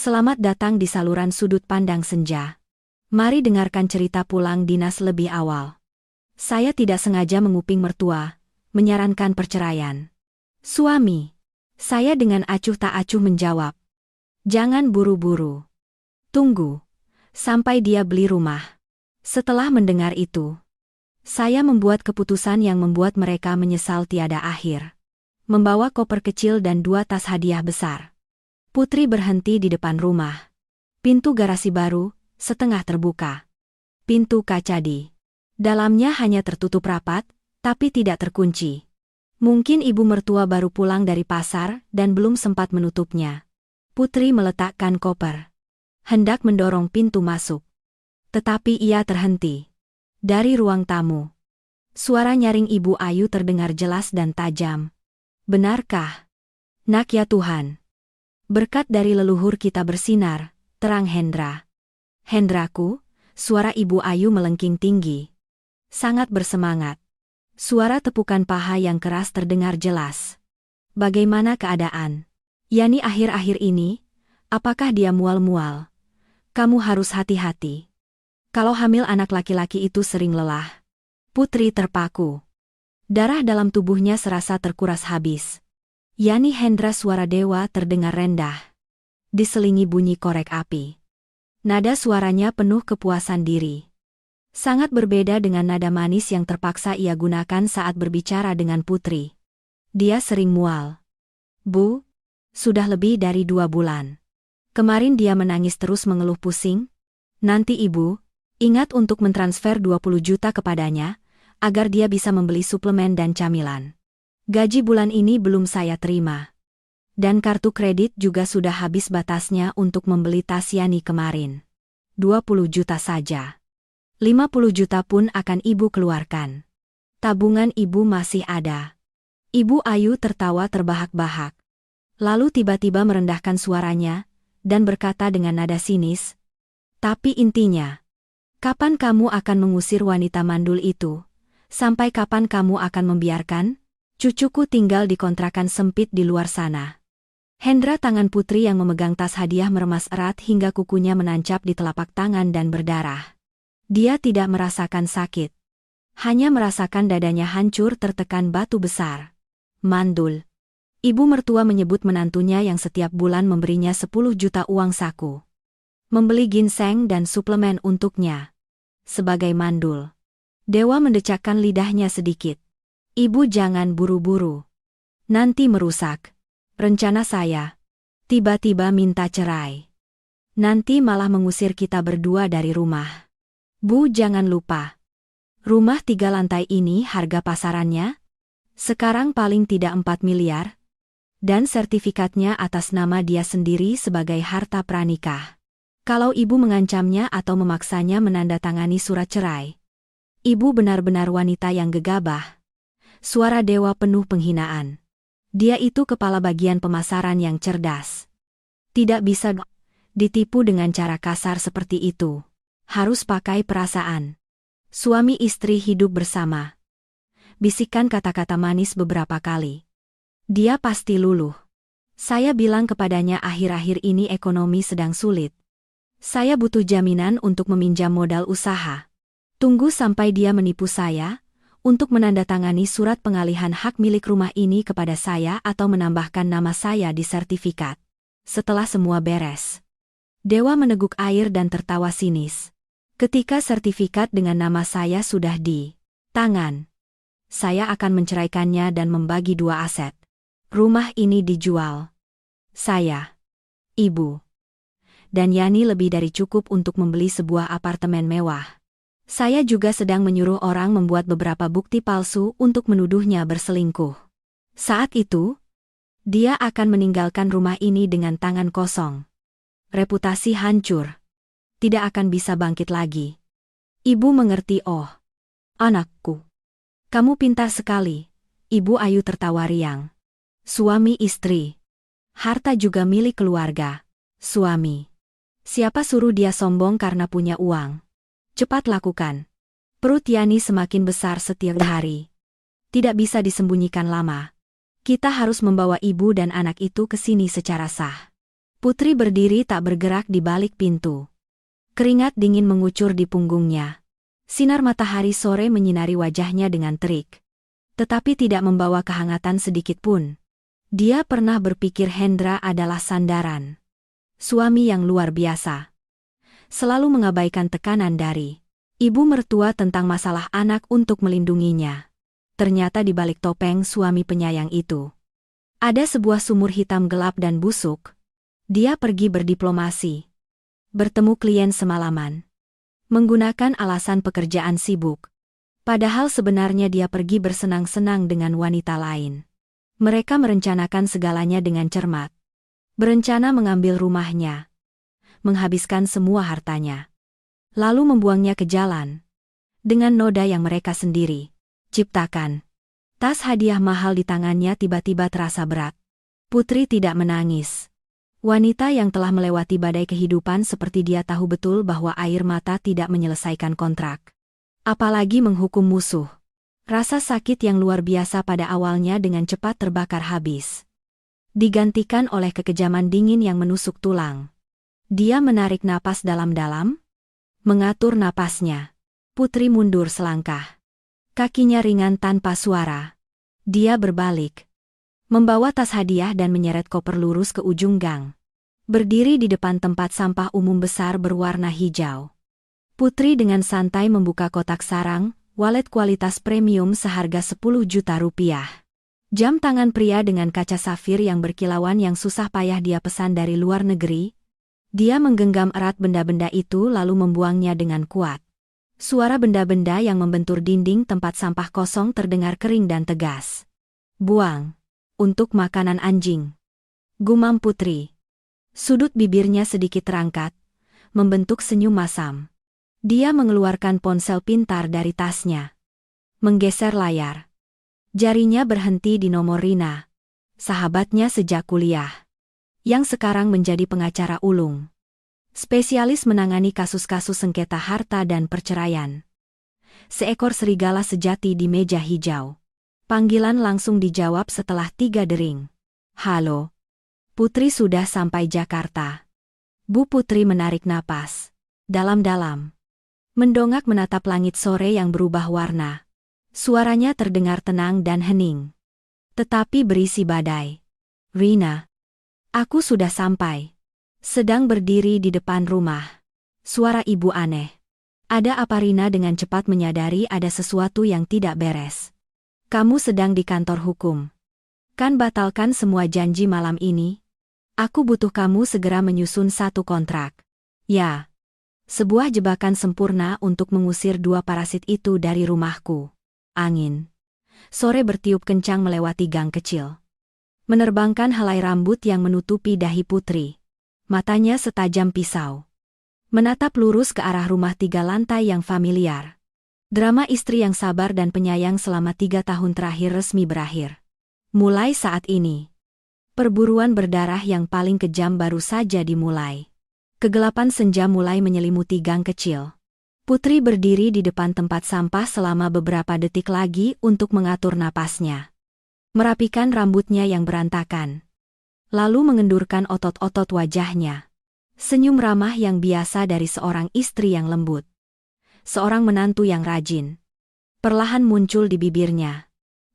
Selamat datang di saluran sudut pandang senja. Mari dengarkan cerita pulang dinas lebih awal. Saya tidak sengaja menguping mertua, menyarankan perceraian. Suami. Saya dengan acuh tak acuh menjawab. Jangan buru-buru. Tunggu. Sampai dia beli rumah. Setelah mendengar itu, saya membuat keputusan yang membuat mereka menyesal tiada akhir. Membawa koper kecil dan 2 tas hadiah besar. Putri berhenti di depan rumah. Pintu garasi baru, setengah terbuka. Pintu kaca di dalamnya hanya tertutup rapat, tapi tidak terkunci. Mungkin ibu mertua baru pulang dari pasar dan belum sempat menutupnya. Putri meletakkan koper. Hendak mendorong pintu masuk. Tetapi ia terhenti. Dari ruang tamu, suara nyaring Ibu Ayu terdengar jelas dan tajam. Benarkah? Nak ya Tuhan. Berkat dari leluhur kita bersinar, terang Hendra. Hendraku, suara Ibu Ayu melengking tinggi. Sangat bersemangat. Suara tepukan paha yang keras terdengar jelas. Bagaimana keadaan? Yani akhir-akhir ini, apakah dia mual-mual? Kamu harus hati-hati. Kalau hamil anak laki-laki itu sering lelah. Putri terpaku. Darah dalam tubuhnya serasa terkuras habis. Yani Hendra, suara dewa terdengar rendah. Diselingi bunyi korek api. Nada suaranya penuh kepuasan diri. Sangat berbeda dengan nada manis yang terpaksa ia gunakan saat berbicara dengan Putri. Dia sering mual. Bu, sudah lebih dari 2 bulan. Kemarin dia menangis terus mengeluh pusing. Nanti ibu, ingat untuk mentransfer 20 juta kepadanya, agar dia bisa membeli suplemen dan camilan. Gaji bulan ini belum saya terima. Dan kartu kredit juga sudah habis batasnya untuk membeli tas Yani kemarin. 20 juta saja. 50 juta pun akan ibu keluarkan. Tabungan ibu masih ada. Ibu Ayu tertawa terbahak-bahak. Lalu tiba-tiba merendahkan suaranya, dan berkata dengan nada sinis. Tapi intinya, kapan kamu akan mengusir wanita mandul itu? Sampai kapan kamu akan membiarkan cucuku tinggal di kontrakan sempit di luar sana? Hendra, tangan Putri yang memegang tas hadiah meremas erat hingga kukunya menancap di telapak tangan dan berdarah. Dia tidak merasakan sakit. Hanya merasakan dadanya hancur tertekan batu besar. Mandul. Ibu mertua menyebut menantunya yang setiap bulan memberinya 10 juta uang saku. Membeli ginseng dan suplemen untuknya. Sebagai mandul. Dewa mendecakkan lidahnya sedikit. Ibu jangan buru-buru. Nanti merusak rencana saya. Tiba-tiba minta cerai. Nanti malah mengusir kita berdua dari rumah. Bu, jangan lupa. Rumah 3 lantai ini harga pasarannya sekarang paling tidak 4 miliar. Dan sertifikatnya atas nama dia sendiri sebagai harta pranikah. Kalau ibu mengancamnya atau memaksanya menandatangani surat cerai, ibu benar-benar wanita yang gegabah. Suara dewa penuh penghinaan. Dia itu kepala bagian pemasaran yang cerdas. Tidak bisa ditipu dengan cara kasar seperti itu. Harus pakai perasaan. Suami istri hidup bersama. Bisikan kata-kata manis beberapa kali. Dia pasti luluh. Saya bilang kepadanya akhir-akhir ini ekonomi sedang sulit. Saya butuh jaminan untuk meminjam modal usaha. Tunggu sampai dia menipu saya untuk menandatangani surat pengalihan hak milik rumah ini kepada saya atau menambahkan nama saya di sertifikat. Setelah semua beres, Dewa meneguk air dan tertawa sinis. Ketika sertifikat dengan nama saya sudah di tangan, saya akan menceraikannya dan membagi 2 aset. Rumah ini dijual. Saya, ibu, dan Yani lebih dari cukup untuk membeli sebuah apartemen mewah. Saya juga sedang menyuruh orang membuat beberapa bukti palsu untuk menuduhnya berselingkuh. Saat itu, dia akan meninggalkan rumah ini dengan tangan kosong. Reputasi hancur. Tidak akan bisa bangkit lagi. Ibu mengerti, oh. Anakku. Kamu pintar sekali. Ibu Ayu tertawa riang. Suami istri. Harta juga milik keluarga. Suami. Siapa suruh dia sombong karena punya uang? Cepat lakukan. Perut Yani semakin besar setiap hari. Tidak bisa disembunyikan lama. Kita harus membawa ibu dan anak itu ke sini secara sah. Putri berdiri tak bergerak di balik pintu. Keringat dingin mengucur di punggungnya. Sinar matahari sore menyinari wajahnya dengan terik. Tetapi tidak membawa kehangatan sedikit pun. Dia pernah berpikir Hendra adalah sandaran. Suami yang luar biasa. Selalu mengabaikan tekanan dari ibu mertua tentang masalah anak untuk melindunginya. Ternyata di balik topeng suami penyayang itu ada sebuah sumur hitam gelap dan busuk. Dia pergi berdiplomasi. Bertemu klien semalaman. Menggunakan alasan pekerjaan sibuk. Padahal sebenarnya dia pergi bersenang-senang dengan wanita lain. Mereka merencanakan segalanya dengan cermat. Berencana mengambil rumahnya. Menghabiskan semua hartanya. Lalu membuangnya ke jalan. Dengan noda yang mereka sendiri ciptakan. Tas hadiah mahal di tangannya tiba-tiba terasa berat. Putri tidak menangis. Wanita yang telah melewati badai kehidupan seperti dia tahu betul bahwa air mata tidak menyelesaikan kontrak. Apalagi menghukum musuh. Rasa sakit yang luar biasa pada awalnya dengan cepat terbakar habis. Digantikan oleh kekejaman dingin yang menusuk tulang. Dia menarik napas dalam-dalam. Mengatur napasnya. Putri mundur selangkah. Kakinya ringan tanpa suara. Dia berbalik. Membawa tas hadiah dan menyeret koper lurus ke ujung gang. Berdiri di depan tempat sampah umum besar berwarna hijau. Putri dengan santai membuka kotak sarang, walet kualitas premium seharga 10 juta rupiah. Jam tangan pria dengan kaca safir yang berkilauan yang susah payah dia pesan dari luar negeri. Dia menggenggam erat benda-benda itu lalu membuangnya dengan kuat. Suara benda-benda yang membentur dinding tempat sampah kosong terdengar kering dan tegas. Buang. Untuk makanan anjing. Gumam Putri. Sudut bibirnya sedikit terangkat, membentuk senyum masam. Dia mengeluarkan ponsel pintar dari tasnya. Menggeser layar. Jarinya berhenti di nomor Rina, sahabatnya sejak kuliah. Yang sekarang menjadi pengacara ulung. Spesialis menangani kasus-kasus sengketa harta dan perceraian. Seekor serigala sejati di meja hijau. Panggilan langsung dijawab setelah 3 dering. Halo. Putri sudah sampai Jakarta. Bu Putri menarik napas. Dalam-dalam. Mendongak menatap langit sore yang berubah warna. Suaranya terdengar tenang dan hening. Tetapi berisi badai. Rina. Aku sudah sampai. Sedang berdiri di depan rumah. Suara ibu aneh. Ada apa? Rina dengan cepat menyadari ada sesuatu yang tidak beres. Kamu sedang di kantor hukum. Kan batalkan semua janji malam ini? Aku butuh kamu segera menyusun satu kontrak. Ya. Sebuah jebakan sempurna untuk mengusir 2 parasit itu dari rumahku. Angin sore bertiup kencang melewati gang kecil. Menerbangkan helai rambut yang menutupi dahi Putri. Matanya setajam pisau. Menatap lurus ke arah rumah 3 lantai yang familiar. Drama istri yang sabar dan penyayang selama 3 tahun terakhir resmi berakhir. Mulai saat ini, perburuan berdarah yang paling kejam baru saja dimulai. Kegelapan senja mulai menyelimuti gang kecil. Putri berdiri di depan tempat sampah selama beberapa detik lagi untuk mengatur napasnya. Merapikan rambutnya yang berantakan. Lalu mengendurkan otot-otot wajahnya. Senyum ramah yang biasa dari seorang istri yang lembut. Seorang menantu yang rajin. Perlahan muncul di bibirnya.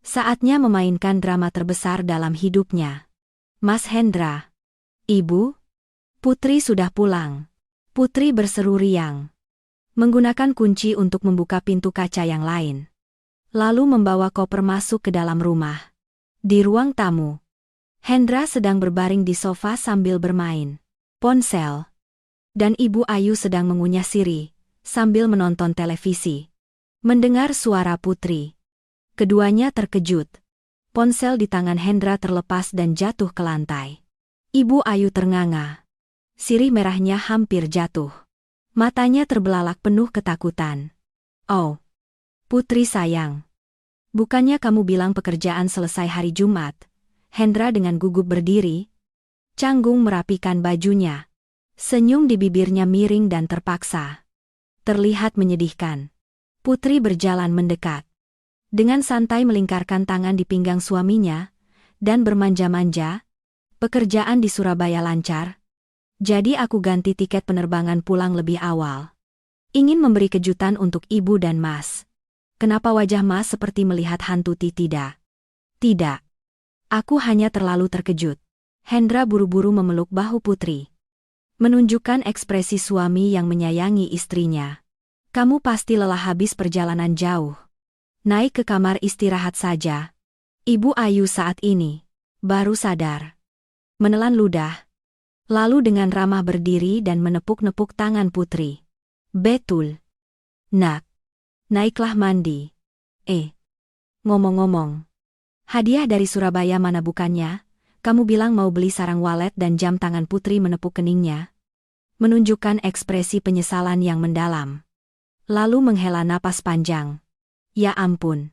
Saatnya memainkan drama terbesar dalam hidupnya. Mas Hendra. Ibu? Putri sudah pulang. Putri berseru riang. Menggunakan kunci untuk membuka pintu kaca yang lain. Lalu membawa koper masuk ke dalam rumah. Di ruang tamu. Hendra sedang berbaring di sofa sambil bermain ponsel. Dan Ibu Ayu sedang mengunyah sirih sambil menonton televisi. Mendengar suara Putri. Keduanya terkejut. Ponsel di tangan Hendra terlepas dan jatuh ke lantai. Ibu Ayu ternganga. Sirih merahnya hampir jatuh. Matanya terbelalak penuh ketakutan. Oh, Putri sayang. Bukannya kamu bilang pekerjaan selesai hari Jumat? Hendra dengan gugup berdiri. Canggung merapikan bajunya. Senyum di bibirnya miring dan terpaksa. Terlihat menyedihkan. Putri berjalan mendekat. Dengan santai melingkarkan tangan di pinggang suaminya, dan bermanja-manja. Pekerjaan di Surabaya lancar? Jadi aku ganti tiket penerbangan pulang lebih awal. Ingin memberi kejutan untuk ibu dan Mas. Kenapa wajah Mas seperti melihat hantu? Tidak. Tidak. Aku hanya terlalu terkejut. Hendra buru-buru memeluk bahu Putri. Menunjukkan ekspresi suami yang menyayangi istrinya. Kamu pasti lelah habis perjalanan jauh. Naik ke kamar istirahat saja. Ibu Ayu saat ini baru sadar. Menelan ludah. Lalu dengan ramah berdiri dan menepuk-nepuk tangan Putri. Betul. Nak. Naiklah mandi. Ngomong-ngomong. Hadiah dari Surabaya mana bukannya? Kamu bilang mau beli sarang walet dan jam tangan. Putri menepuk keningnya. Menunjukkan ekspresi penyesalan yang mendalam. Lalu menghela napas panjang. Ya ampun.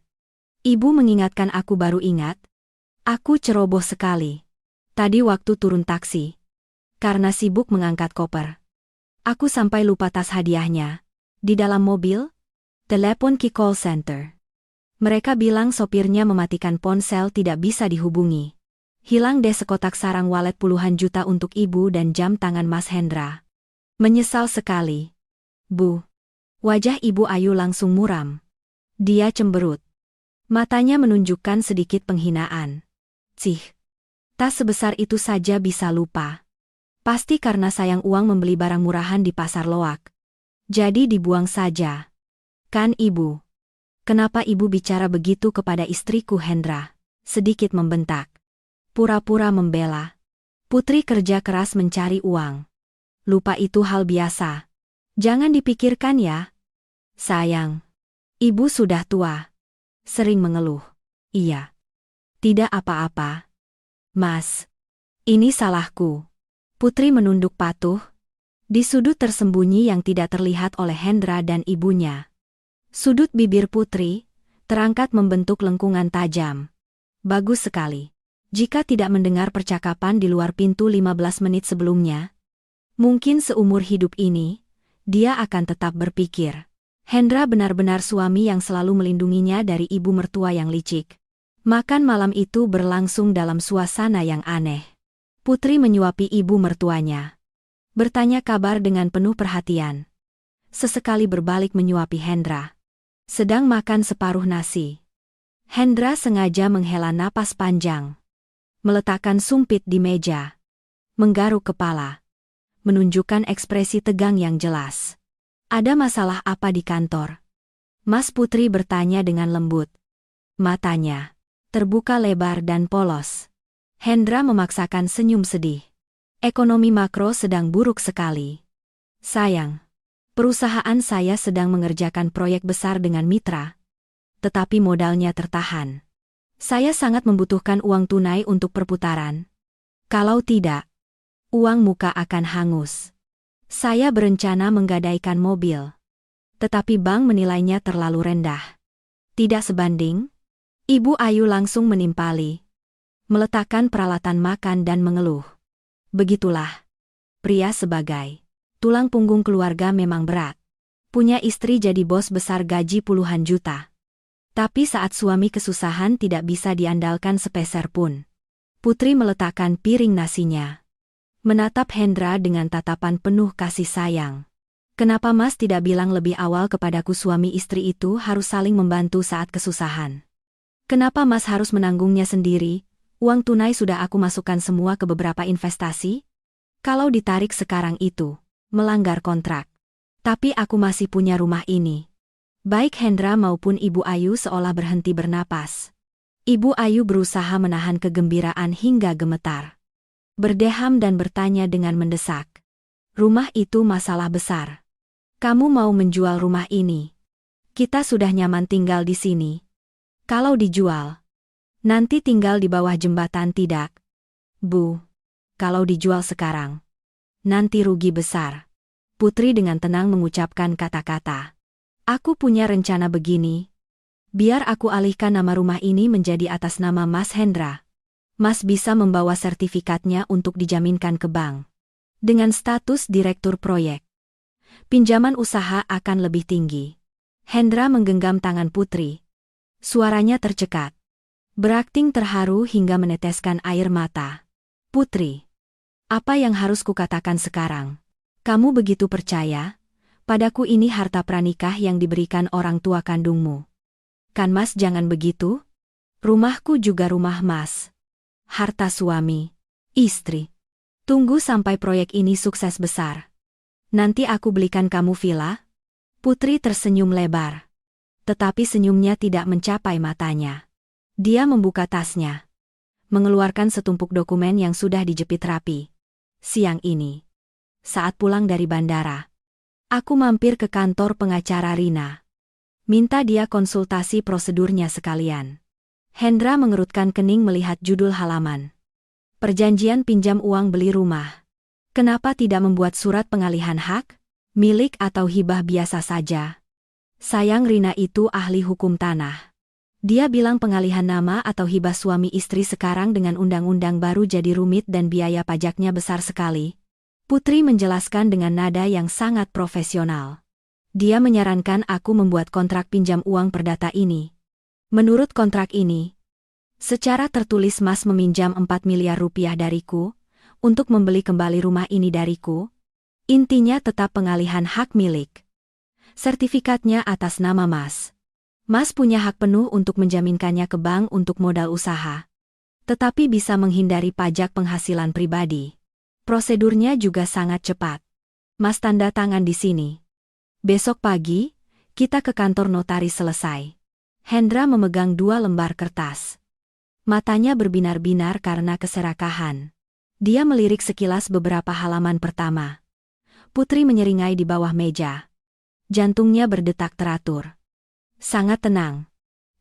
Ibu mengingatkan aku baru ingat. Aku ceroboh sekali. Tadi waktu turun taksi. Karena sibuk mengangkat koper. Aku sampai lupa tas hadiahnya. Di dalam mobil, telepon ke call center. Mereka bilang sopirnya mematikan ponsel, tidak bisa dihubungi. Hilang deh sekotak sarang walet puluhan juta untuk ibu dan jam tangan Mas Hendra. Menyesal sekali. Bu. Wajah Ibu Ayu langsung muram. Dia cemberut. Matanya menunjukkan sedikit penghinaan. Cih. Tas sebesar itu saja bisa lupa. Pasti karena sayang uang membeli barang murahan di pasar loak. Jadi dibuang saja. Kan Ibu? Kenapa Ibu bicara begitu kepada istriku? Hendra sedikit membentak. Pura-pura membela. Putri kerja keras mencari uang. Lupa itu hal biasa. Jangan dipikirkan ya. Sayang. Ibu sudah tua. Sering mengeluh. Iya. Tidak apa-apa. Mas. Ini salahku. Putri menunduk patuh. Di sudut tersembunyi yang tidak terlihat oleh Hendra dan ibunya. Sudut bibir Putri terangkat membentuk lengkungan tajam. Bagus sekali. Jika tidak mendengar percakapan di luar pintu 15 menit sebelumnya, mungkin seumur hidup ini, dia akan tetap berpikir. Hendra benar-benar suami yang selalu melindunginya dari ibu mertua yang licik. Makan malam itu berlangsung dalam suasana yang aneh. Putri menyuapi ibu mertuanya. Bertanya kabar dengan penuh perhatian. Sesekali berbalik menyuapi Hendra. Sedang makan separuh nasi. Hendra sengaja menghela napas panjang. Meletakkan sumpit di meja. Menggaruk kepala. Menunjukkan ekspresi tegang yang jelas. Ada masalah apa di kantor? Mas? Putri bertanya dengan lembut. Matanya terbuka lebar dan polos. Hendra memaksakan senyum sedih. Ekonomi makro sedang buruk sekali. Sayang. Perusahaan saya sedang mengerjakan proyek besar dengan mitra. Tetapi modalnya tertahan. Saya sangat membutuhkan uang tunai untuk perputaran. Kalau tidak, uang muka akan hangus. Saya berencana menggadaikan mobil. Tetapi bank menilainya terlalu rendah. Tidak sebanding. Ibu Ayu langsung menimpali. Meletakkan peralatan makan dan mengeluh. Begitulah. Pria sebagai tulang punggung keluarga memang berat. Punya istri jadi bos besar gaji puluhan juta. Tapi saat suami kesusahan tidak bisa diandalkan sepeser pun. Putri meletakkan piring nasinya. Menatap Hendra dengan tatapan penuh kasih sayang. Kenapa Mas tidak bilang lebih awal kepadaku? Suami istri itu harus saling membantu saat kesusahan. Kenapa Mas harus menanggungnya sendiri? Uang tunai sudah aku masukkan semua ke beberapa investasi. Kalau ditarik sekarang itu melanggar kontrak. Tapi aku masih punya rumah ini. Baik Hendra maupun Ibu Ayu seolah berhenti bernapas. Ibu Ayu berusaha menahan kegembiraan hingga gemetar. Berdeham dan bertanya dengan mendesak. Rumah itu masalah besar. Kamu mau menjual rumah ini? Kita sudah nyaman tinggal di sini. Kalau dijual, nanti tinggal di bawah jembatan. Tidak. Bu, kalau dijual sekarang, nanti rugi besar. Putri dengan tenang mengucapkan kata-kata. Aku punya rencana begini. Biar aku alihkan nama rumah ini menjadi atas nama Mas Hendra. Mas bisa membawa sertifikatnya untuk dijaminkan ke bank. Dengan status direktur proyek. Pinjaman usaha akan lebih tinggi. Hendra menggenggam tangan Putri. Suaranya tercekat. Berakting terharu hingga meneteskan air mata. Putri. Apa yang harus kukatakan sekarang? Kamu begitu percaya? Padaku ini harta pranikah yang diberikan orang tua kandungmu. Kan Mas jangan begitu? Rumahku juga rumah Mas. Harta suami, istri. Tunggu sampai proyek ini sukses besar. Nanti aku belikan kamu villa. Putri tersenyum lebar. Tetapi senyumnya tidak mencapai matanya. Dia membuka tasnya. Mengeluarkan setumpuk dokumen yang sudah dijepit rapi. Siang ini, saat pulang dari bandara, aku mampir ke kantor pengacara Rina. Minta dia konsultasi prosedurnya sekalian. Hendra mengerutkan kening melihat judul halaman. Perjanjian pinjam uang beli rumah. Kenapa tidak membuat surat pengalihan hak, milik atau hibah biasa saja? Sayang Rina itu ahli hukum tanah. Dia bilang pengalihan nama atau hibah suami istri sekarang dengan undang-undang baru jadi rumit dan biaya pajaknya besar sekali. Putri menjelaskan dengan nada yang sangat profesional. Dia menyarankan aku membuat kontrak pinjam uang perdata ini. Menurut kontrak ini, secara tertulis Mas meminjam 4 miliar rupiah dariku, untuk membeli kembali rumah ini dariku. Intinya tetap pengalihan hak milik. Sertifikatnya atas nama Mas. Mas punya hak penuh untuk menjaminkannya ke bank untuk modal usaha. Tetapi bisa menghindari pajak penghasilan pribadi. Prosedurnya juga sangat cepat. Mas tanda tangan di sini. Besok pagi, kita ke kantor notaris selesai. Hendra memegang 2 lembar kertas. Matanya berbinar-binar karena keserakahan. Dia melirik sekilas beberapa halaman pertama. Putri menyeringai di bawah meja. Jantungnya berdetak teratur. Sangat tenang.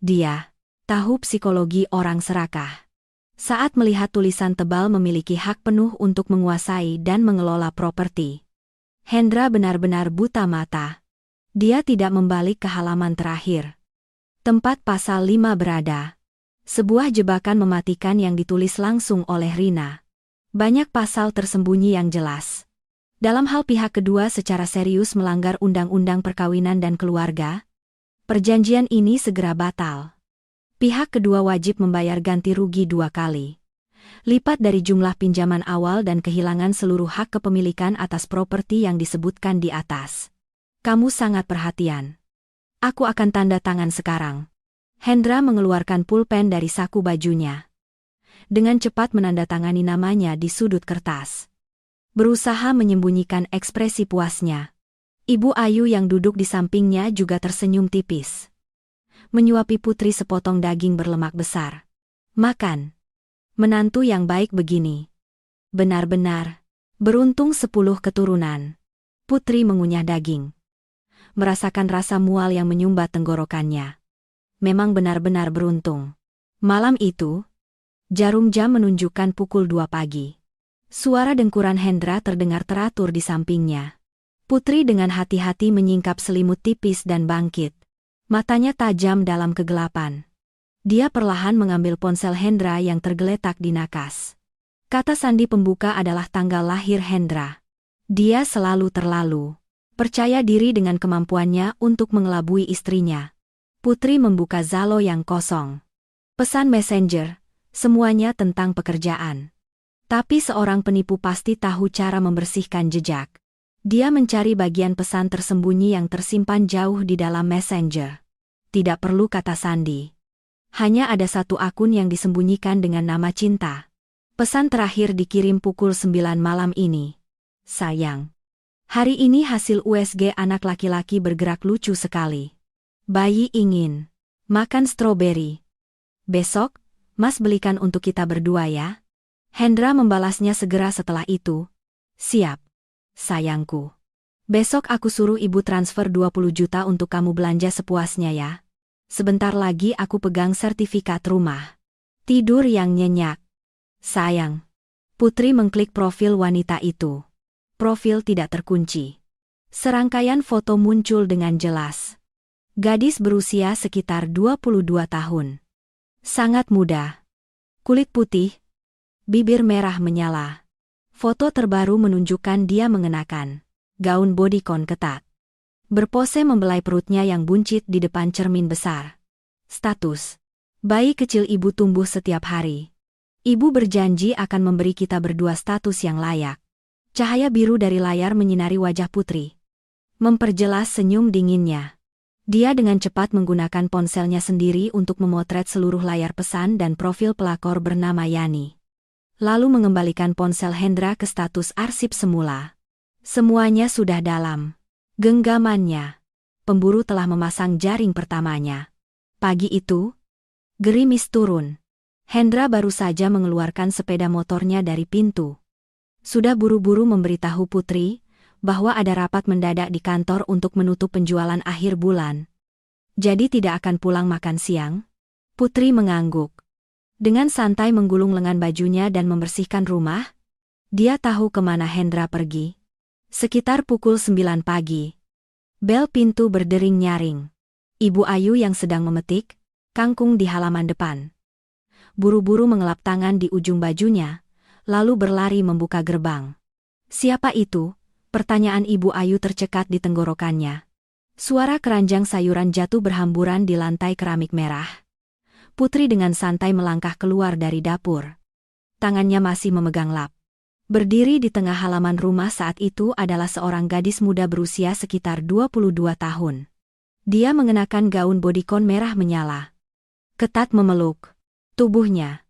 Dia tahu psikologi orang serakah. Saat melihat tulisan tebal memiliki hak penuh untuk menguasai dan mengelola properti. Hendra benar-benar buta mata. Dia tidak membalik ke halaman terakhir. Tempat pasal 5 berada. Sebuah jebakan mematikan yang ditulis langsung oleh Rina. Banyak pasal tersembunyi yang jelas. Dalam hal pihak kedua secara serius melanggar undang-undang perkawinan dan keluarga, perjanjian ini segera batal. Pihak kedua wajib membayar ganti rugi 2 kali lipat dari jumlah pinjaman awal dan kehilangan seluruh hak kepemilikan atas properti yang disebutkan di atas. Kamu sangat perhatian. Aku akan tanda tangan sekarang. Hendra mengeluarkan pulpen dari saku bajunya. Dengan cepat menandatangani namanya di sudut kertas. Berusaha menyembunyikan ekspresi puasnya. Ibu Ayu yang duduk di sampingnya juga tersenyum tipis. Menyuapi Putri sepotong daging berlemak besar. Makan. Menantu yang baik begini. Benar-benar. Beruntung 10 keturunan. Putri mengunyah daging. Merasakan rasa mual yang menyumbat tenggorokannya. Memang benar-benar beruntung. Malam itu, jarum jam menunjukkan pukul 2 pagi. Suara dengkuran Hendra terdengar teratur di sampingnya. Putri dengan hati-hati menyingkap selimut tipis dan bangkit. Matanya tajam dalam kegelapan. Dia perlahan mengambil ponsel Hendra yang tergeletak di nakas. Kata sandi pembuka adalah tanggal lahir Hendra. Dia selalu terlalu percaya diri dengan kemampuannya untuk mengelabui istrinya. Putri membuka Zalo yang kosong. Pesan Messenger, semuanya tentang pekerjaan. Tapi seorang penipu pasti tahu cara membersihkan jejak. Dia mencari bagian pesan tersembunyi yang tersimpan jauh di dalam Messenger. Tidak perlu kata sandi. Hanya ada satu akun yang disembunyikan dengan nama Cinta. Pesan terakhir dikirim pukul 9 malam ini. Sayang. Hari ini hasil USG anak laki-laki bergerak lucu sekali. Bayi ingin makan stroberi. Besok, Mas belikan untuk kita berdua ya. Hendra membalasnya segera setelah itu. Siap. Sayangku. Besok aku suruh ibu transfer 20 juta untuk kamu belanja sepuasnya ya. Sebentar lagi aku pegang sertifikat rumah. Tidur yang nyenyak. Sayang. Putri mengklik profil wanita itu. Profil tidak terkunci. Serangkaian foto muncul dengan jelas. Gadis berusia sekitar 22 tahun. Sangat muda. Kulit putih. Bibir merah menyala. Foto terbaru menunjukkan dia mengenakan gaun bodycon ketat. Berpose membelai perutnya yang buncit di depan cermin besar. Status. Bayi kecil ibu tumbuh setiap hari. Ibu berjanji akan memberi kita berdua status yang layak. Cahaya biru dari layar menyinari wajah putri. Memperjelas senyum dinginnya. Dia dengan cepat menggunakan ponselnya sendiri untuk memotret seluruh layar pesan dan profil pelakor bernama Yani. Lalu mengembalikan ponsel Hendra ke status arsip semula. Semuanya sudah dalam genggamannya. Pemburu telah memasang jaring pertamanya. Pagi itu, gerimis turun. Hendra baru saja mengeluarkan sepeda motornya dari pintu. Sudah buru-buru memberitahu Putri bahwa ada rapat mendadak di kantor untuk menutup penjualan akhir bulan. Jadi tidak akan pulang makan siang? Putri mengangguk. Dengan santai menggulung lengan bajunya dan membersihkan rumah, dia tahu kemana Hendra pergi. Sekitar pukul 9 pagi. Bel pintu berdering nyaring. Ibu Ayu yang sedang memetik kangkung di halaman depan. Buru-buru mengelap tangan di ujung bajunya, lalu berlari membuka gerbang. Siapa itu? Pertanyaan Ibu Ayu tercekat di tenggorokannya. Suara keranjang sayuran jatuh berhamburan di lantai keramik merah. Putri dengan santai melangkah keluar dari dapur. Tangannya masih memegang lap. Berdiri di tengah halaman rumah saat itu adalah seorang gadis muda berusia sekitar 22 tahun. Dia mengenakan gaun bodycon merah menyala. Ketat memeluk tubuhnya.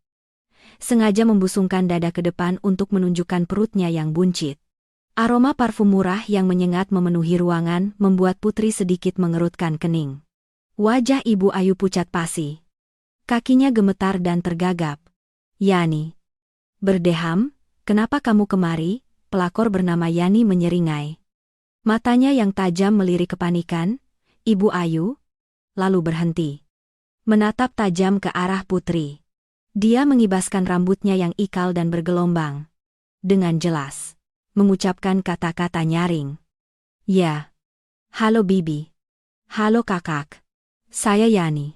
Sengaja membusungkan dada ke depan untuk menunjukkan perutnya yang buncit. Aroma parfum murah yang menyengat memenuhi ruangan membuat Putri sedikit mengerutkan kening. Wajah Ibu Ayu pucat pasi. Kakinya gemetar dan tergagap. Yani. Berdeham, kenapa kamu kemari? Pelakor bernama Yani menyeringai. Matanya yang tajam melirik kepanikan. Ibu Ayu. Lalu berhenti. Menatap tajam ke arah Putri. Dia mengibaskan rambutnya yang ikal dan bergelombang. Dengan jelas. Mengucapkan kata-kata nyaring. Ya. Halo Bibi. Halo kakak. Saya Yani.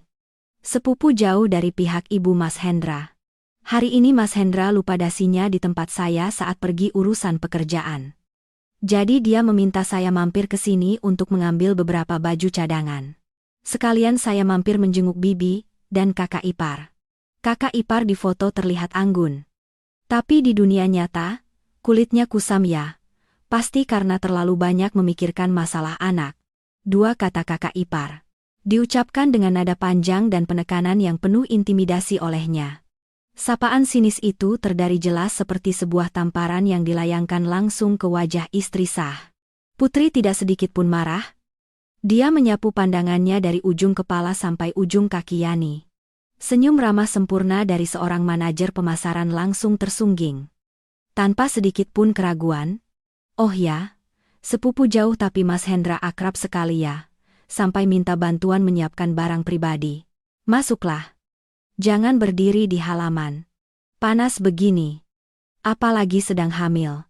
Sepupu jauh dari pihak ibu Mas Hendra. Hari ini Mas Hendra lupa dasinya di tempat saya saat pergi urusan pekerjaan. Jadi dia meminta saya mampir ke sini untuk mengambil beberapa baju cadangan. Sekalian saya mampir menjenguk Bibi dan kakak ipar. Kakak ipar di foto terlihat anggun. Tapi di dunia nyata, kulitnya kusam ya. Pasti karena terlalu banyak memikirkan masalah anak. Dua kata kakak ipar. Diucapkan dengan nada panjang dan penekanan yang penuh intimidasi olehnya. Sapaan sinis itu terdari jelas seperti sebuah tamparan yang dilayangkan langsung ke wajah istri sah. Putri tidak sedikit pun marah. Dia menyapu pandangannya dari ujung kepala sampai ujung kaki Yani. Senyum ramah sempurna dari seorang manajer pemasaran langsung tersungging. Tanpa sedikit pun keraguan. Oh ya, sepupu jauh tapi Mas Hendra akrab sekali ya. Sampai minta bantuan menyiapkan barang pribadi. Masuklah. Jangan berdiri di halaman. Panas begini. Apalagi sedang hamil.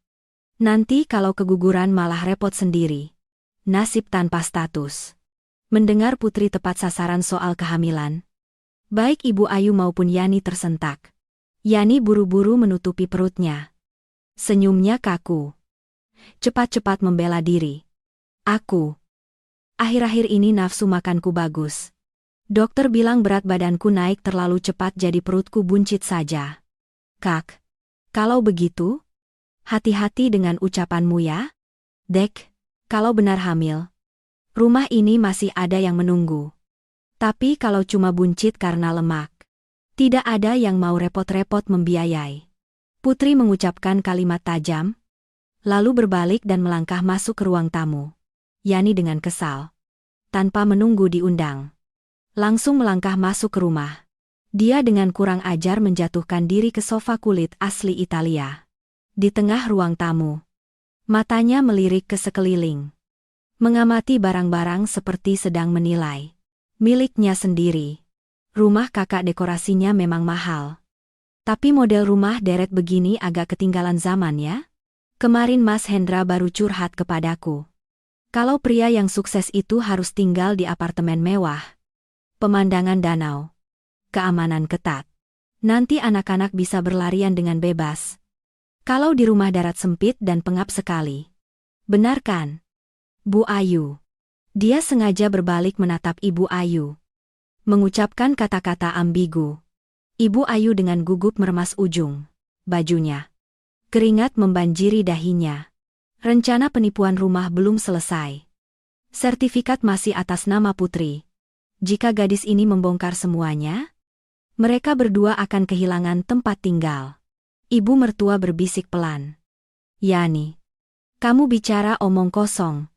Nanti kalau keguguran malah repot sendiri. Nasib tanpa status. Mendengar Putri tepat sasaran soal kehamilan. Baik Ibu Ayu maupun Yani tersentak. Yani buru-buru menutupi perutnya. Senyumnya kaku. Cepat-cepat membela diri. Aku. Akhir-akhir ini nafsu makanku bagus. Dokter bilang berat badanku naik terlalu cepat jadi perutku buncit saja. Kak. Kalau begitu, hati-hati dengan ucapanmu ya. Dek. Kalau benar hamil, rumah ini masih ada yang menunggu. Tapi kalau cuma buncit karena lemak, tidak ada yang mau repot-repot membiayai. Putri mengucapkan kalimat tajam, lalu berbalik dan melangkah masuk ke ruang tamu. Yani dengan kesal, tanpa menunggu diundang, langsung melangkah masuk ke rumah. Dia dengan kurang ajar menjatuhkan diri ke sofa kulit asli Italia. Di tengah ruang tamu. Matanya melirik ke sekeliling. Mengamati barang-barang seperti sedang menilai. Miliknya sendiri. Rumah kakak dekorasinya memang mahal. Tapi model rumah deret begini agak ketinggalan zaman ya. Kemarin Mas Hendra baru curhat kepadaku. Kalau pria yang sukses itu harus tinggal di apartemen mewah. Pemandangan danau. Keamanan ketat. Nanti anak-anak bisa berlarian dengan bebas. Kalau di rumah darat sempit dan pengap sekali. Benar kan? Bu Ayu. Dia sengaja berbalik menatap Ibu Ayu. Mengucapkan kata-kata ambigu. Ibu Ayu dengan gugup meremas ujung bajunya. Keringat membanjiri dahinya. Rencana penipuan rumah belum selesai. Sertifikat masih atas nama Putri. Jika gadis ini membongkar semuanya, mereka berdua akan kehilangan tempat tinggal. Ibu mertua berbisik pelan. Yani, kamu bicara omong kosong.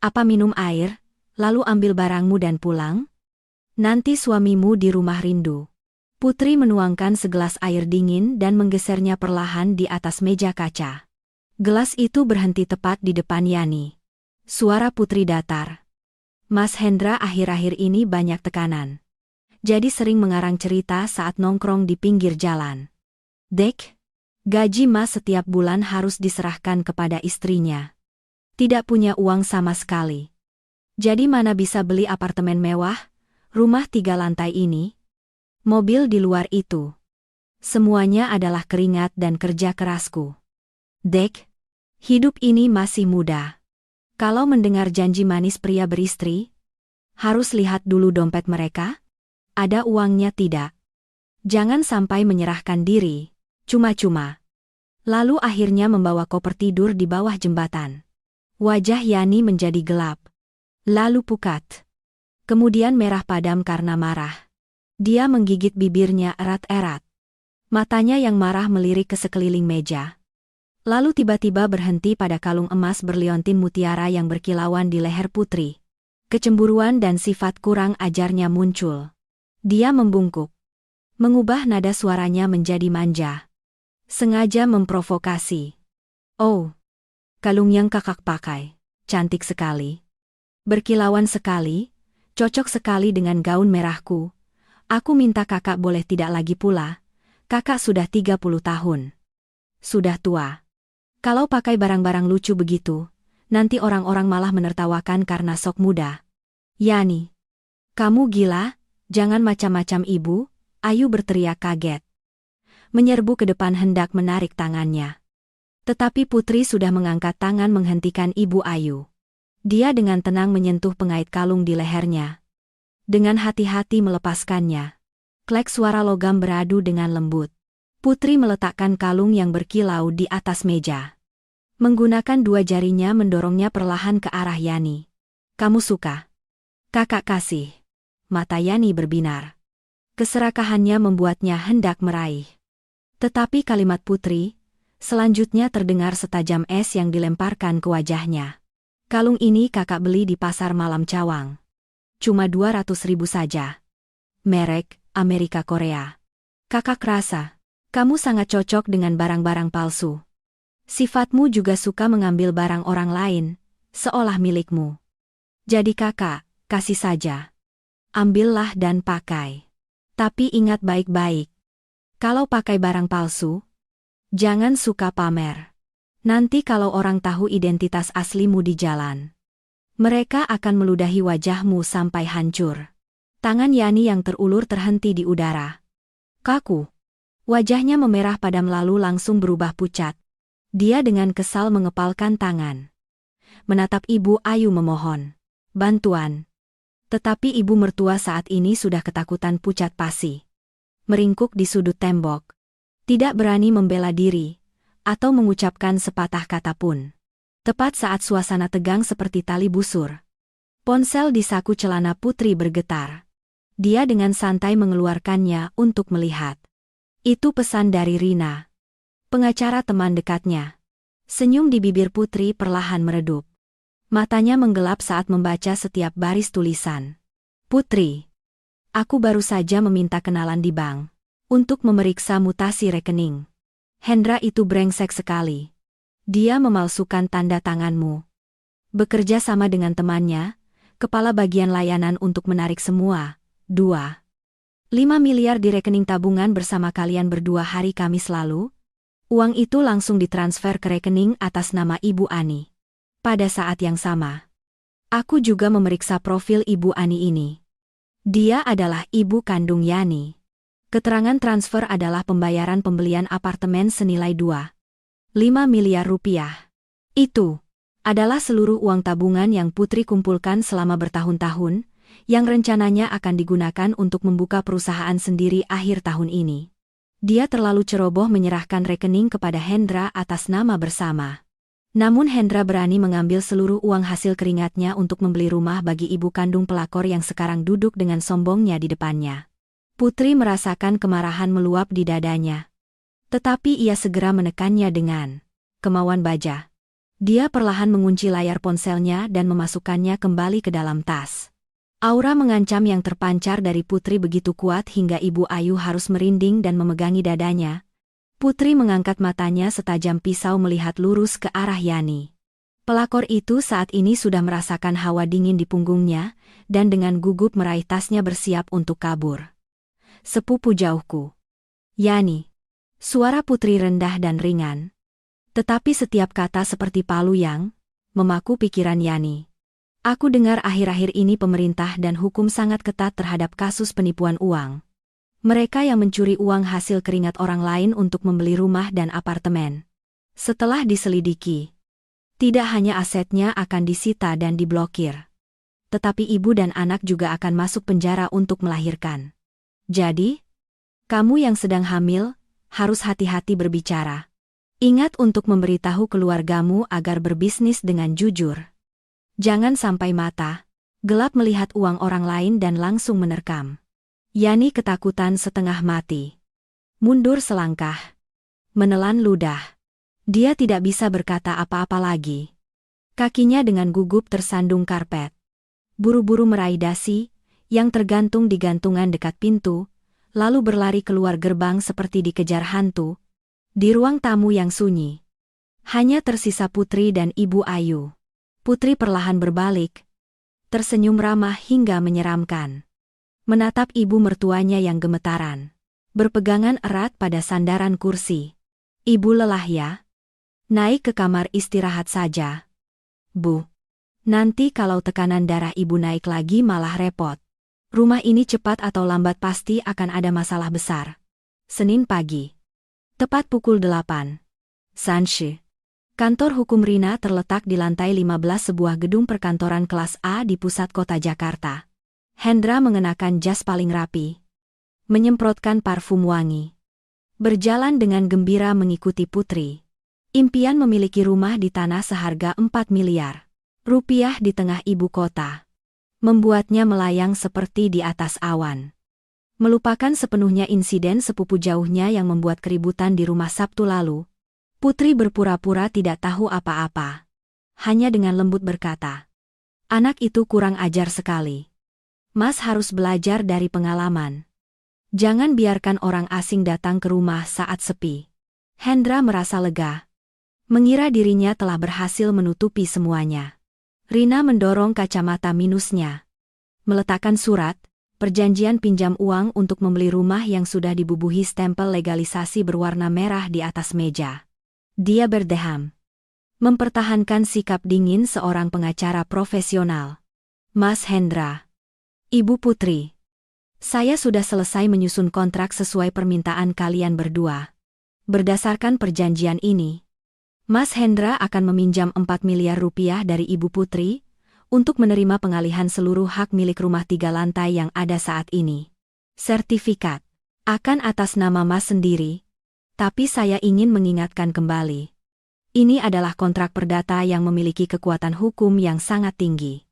Apa minum air, lalu ambil barangmu dan pulang? Nanti suamimu di rumah rindu. Putri menuangkan segelas air dingin dan menggesernya perlahan di atas meja kaca. Gelas itu berhenti tepat di depan Yani. Suara Putri datar. Mas Hendra akhir-akhir ini banyak tekanan. Jadi sering mengarang cerita saat nongkrong di pinggir jalan. Dek, gaji Mas setiap bulan harus diserahkan kepada istrinya. Tidak punya uang sama sekali. Jadi mana bisa beli apartemen mewah, rumah 3 lantai ini? Mobil di luar itu. Semuanya adalah keringat dan kerja kerasku. Dek, hidup ini masih muda. Kalau mendengar janji manis pria beristri, harus lihat dulu dompet mereka. Ada uangnya tidak? Jangan sampai menyerahkan diri, cuma-cuma. Lalu akhirnya membawa koper tidur di bawah jembatan. Wajah Yani menjadi gelap. Lalu pucat. Kemudian merah padam karena marah. Dia menggigit bibirnya erat-erat. Matanya yang marah melirik ke sekeliling meja. Lalu tiba-tiba berhenti pada kalung emas berliontin mutiara yang berkilauan di leher Putri. Kecemburuan dan sifat kurang ajarnya muncul. Dia membungkuk. Mengubah nada suaranya menjadi manja. Sengaja memprovokasi. Oh, kalung yang kakak pakai, cantik sekali. Berkilauan sekali, cocok sekali dengan gaun merahku. Aku minta kakak boleh tidak lagi pula. Kakak sudah 30 tahun. Sudah tua. Kalau pakai barang-barang lucu begitu, nanti orang-orang malah menertawakan karena sok muda. Yani, kamu gila? Jangan macam-macam ibu, Ayu berteriak kaget. Menyerbu ke depan hendak menarik tangannya. Tetapi Putri sudah mengangkat tangan menghentikan Ibu Ayu. Dia dengan tenang menyentuh pengait kalung di lehernya. Dengan hati-hati melepaskannya. Klek suara logam beradu dengan lembut. Putri meletakkan kalung yang berkilau di atas meja. Menggunakan 2 jarinya mendorongnya perlahan ke arah Yani. Kamu suka? Kakak kasih. Mata Yani berbinar. Keserakahannya membuatnya hendak meraih. Tetapi kalimat Putri, selanjutnya terdengar setajam es yang dilemparkan ke wajahnya. Kalung ini kakak beli di pasar malam Cawang. Cuma 200.000 saja. Merek, Amerika Korea. Kakak rasa, kamu sangat cocok dengan barang-barang palsu. Sifatmu juga suka mengambil barang orang lain, seolah milikmu. Jadi kakak, kasih saja. Ambillah dan pakai. Tapi ingat baik-baik. Kalau pakai barang palsu, jangan suka pamer. Nanti kalau orang tahu identitas aslimu di jalan, mereka akan meludahi wajahmu sampai hancur. Tangan Yani yang terulur terhenti di udara. Kaku. Wajahnya memerah padam lalu langsung berubah pucat. Dia dengan kesal mengepalkan tangan. Menatap Ibu Ayu memohon bantuan. Tetapi ibu mertua saat ini sudah ketakutan pucat pasi. Meringkuk di sudut tembok. Tidak berani membela diri, atau mengucapkan sepatah kata pun. Tepat saat suasana tegang seperti tali busur. Ponsel di saku celana Putri bergetar. Dia dengan santai mengeluarkannya untuk melihat. Itu pesan dari Rina, pengacara teman dekatnya. Senyum di bibir Putri perlahan meredup. Matanya menggelap saat membaca setiap baris tulisan. Putri, aku baru saja meminta kenalan di bank untuk memeriksa mutasi rekening. Hendra itu brengsek sekali. Dia memalsukan tanda tanganmu. Bekerja sama dengan temannya, kepala bagian layanan untuk menarik semua. 5 miliar di rekening tabungan bersama kalian berdua hari Kamis lalu. Uang itu langsung ditransfer ke rekening atas nama Ibu Ani. Pada saat yang sama, aku juga memeriksa profil Ibu Ani ini. Dia adalah ibu kandung Yani. Keterangan transfer adalah pembayaran pembelian apartemen senilai 2,5 miliar rupiah. Itu adalah seluruh uang tabungan yang Putri kumpulkan selama bertahun-tahun, yang rencananya akan digunakan untuk membuka perusahaan sendiri akhir tahun ini. Dia terlalu ceroboh menyerahkan rekening kepada Hendra atas nama bersama. Namun Hendra berani mengambil seluruh uang hasil keringatnya untuk membeli rumah bagi ibu kandung pelakor yang sekarang duduk dengan sombongnya di depannya. Putri merasakan kemarahan meluap di dadanya. Tetapi ia segera menekannya dengan kemauan baja. Dia perlahan mengunci layar ponselnya dan memasukkannya kembali ke dalam tas. Aura mengancam yang terpancar dari Putri begitu kuat hingga Ibu Ayu harus merinding dan memegangi dadanya. Putri mengangkat matanya setajam pisau melihat lurus ke arah Yani. Pelakor itu saat ini sudah merasakan hawa dingin di punggungnya, dan dengan gugup meraih tasnya bersiap untuk kabur. Sepupu jauhku. Yani. Suara Putri rendah dan ringan. Tetapi setiap kata seperti palu yang memaku pikiran Yani. Aku dengar akhir-akhir ini pemerintah dan hukum sangat ketat terhadap kasus penipuan uang. Mereka yang mencuri uang hasil keringat orang lain untuk membeli rumah dan apartemen. Setelah diselidiki, tidak hanya asetnya akan disita dan diblokir, tetapi ibu dan anak juga akan masuk penjara untuk melahirkan. Jadi, kamu yang sedang hamil, harus hati-hati berbicara. Ingat untuk memberitahu keluargamu agar berbisnis dengan jujur. Jangan sampai mata gelap melihat uang orang lain dan langsung menerkam. Yani ketakutan setengah mati. Mundur selangkah. Menelan ludah. Dia tidak bisa berkata apa-apa lagi. Kakinya dengan gugup tersandung karpet. Buru-buru meraih dasi, yang tergantung di gantungan dekat pintu, lalu berlari keluar gerbang seperti dikejar hantu. Di ruang tamu yang sunyi, hanya tersisa Putri dan Ibu Ayu. Putri perlahan berbalik, tersenyum ramah hingga menyeramkan. Menatap ibu mertuanya yang gemetaran. Berpegangan erat pada sandaran kursi. Ibu lelah ya? Naik ke kamar istirahat saja. Bu. Nanti kalau tekanan darah ibu naik lagi malah repot. Rumah ini cepat atau lambat pasti akan ada masalah besar. Senin pagi. Tepat pukul 8. Sanshi. Kantor hukum Rina terletak di lantai 15 sebuah gedung perkantoran kelas A di pusat kota Jakarta. Hendra mengenakan jas paling rapi. Menyemprotkan parfum wangi. Berjalan dengan gembira mengikuti Putri. Impian memiliki rumah di tanah seharga 4 miliar rupiah di tengah ibu kota membuatnya melayang seperti di atas awan. Melupakan sepenuhnya insiden sepupu jauhnya yang membuat keributan di rumah Sabtu lalu, Putri berpura-pura tidak tahu apa-apa. Hanya dengan lembut berkata, "Anak itu kurang ajar sekali. Mas harus belajar dari pengalaman. Jangan biarkan orang asing datang ke rumah saat sepi." Hendra merasa lega. Mengira dirinya telah berhasil menutupi semuanya. Rina mendorong kacamata minusnya. Meletakkan surat, perjanjian pinjam uang untuk membeli rumah yang sudah dibubuhi stempel legalisasi berwarna merah di atas meja. Dia berdeham. Mempertahankan sikap dingin seorang pengacara profesional. "Mas Hendra. Ibu Putri. Saya sudah selesai menyusun kontrak sesuai permintaan kalian berdua. Berdasarkan perjanjian ini, Mas Hendra akan meminjam 4 miliar rupiah dari Ibu Putri untuk menerima pengalihan seluruh hak milik rumah 3 lantai yang ada saat ini. Sertifikat akan atas nama Mas sendiri, tapi saya ingin mengingatkan kembali. Ini adalah kontrak perdata yang memiliki kekuatan hukum yang sangat tinggi.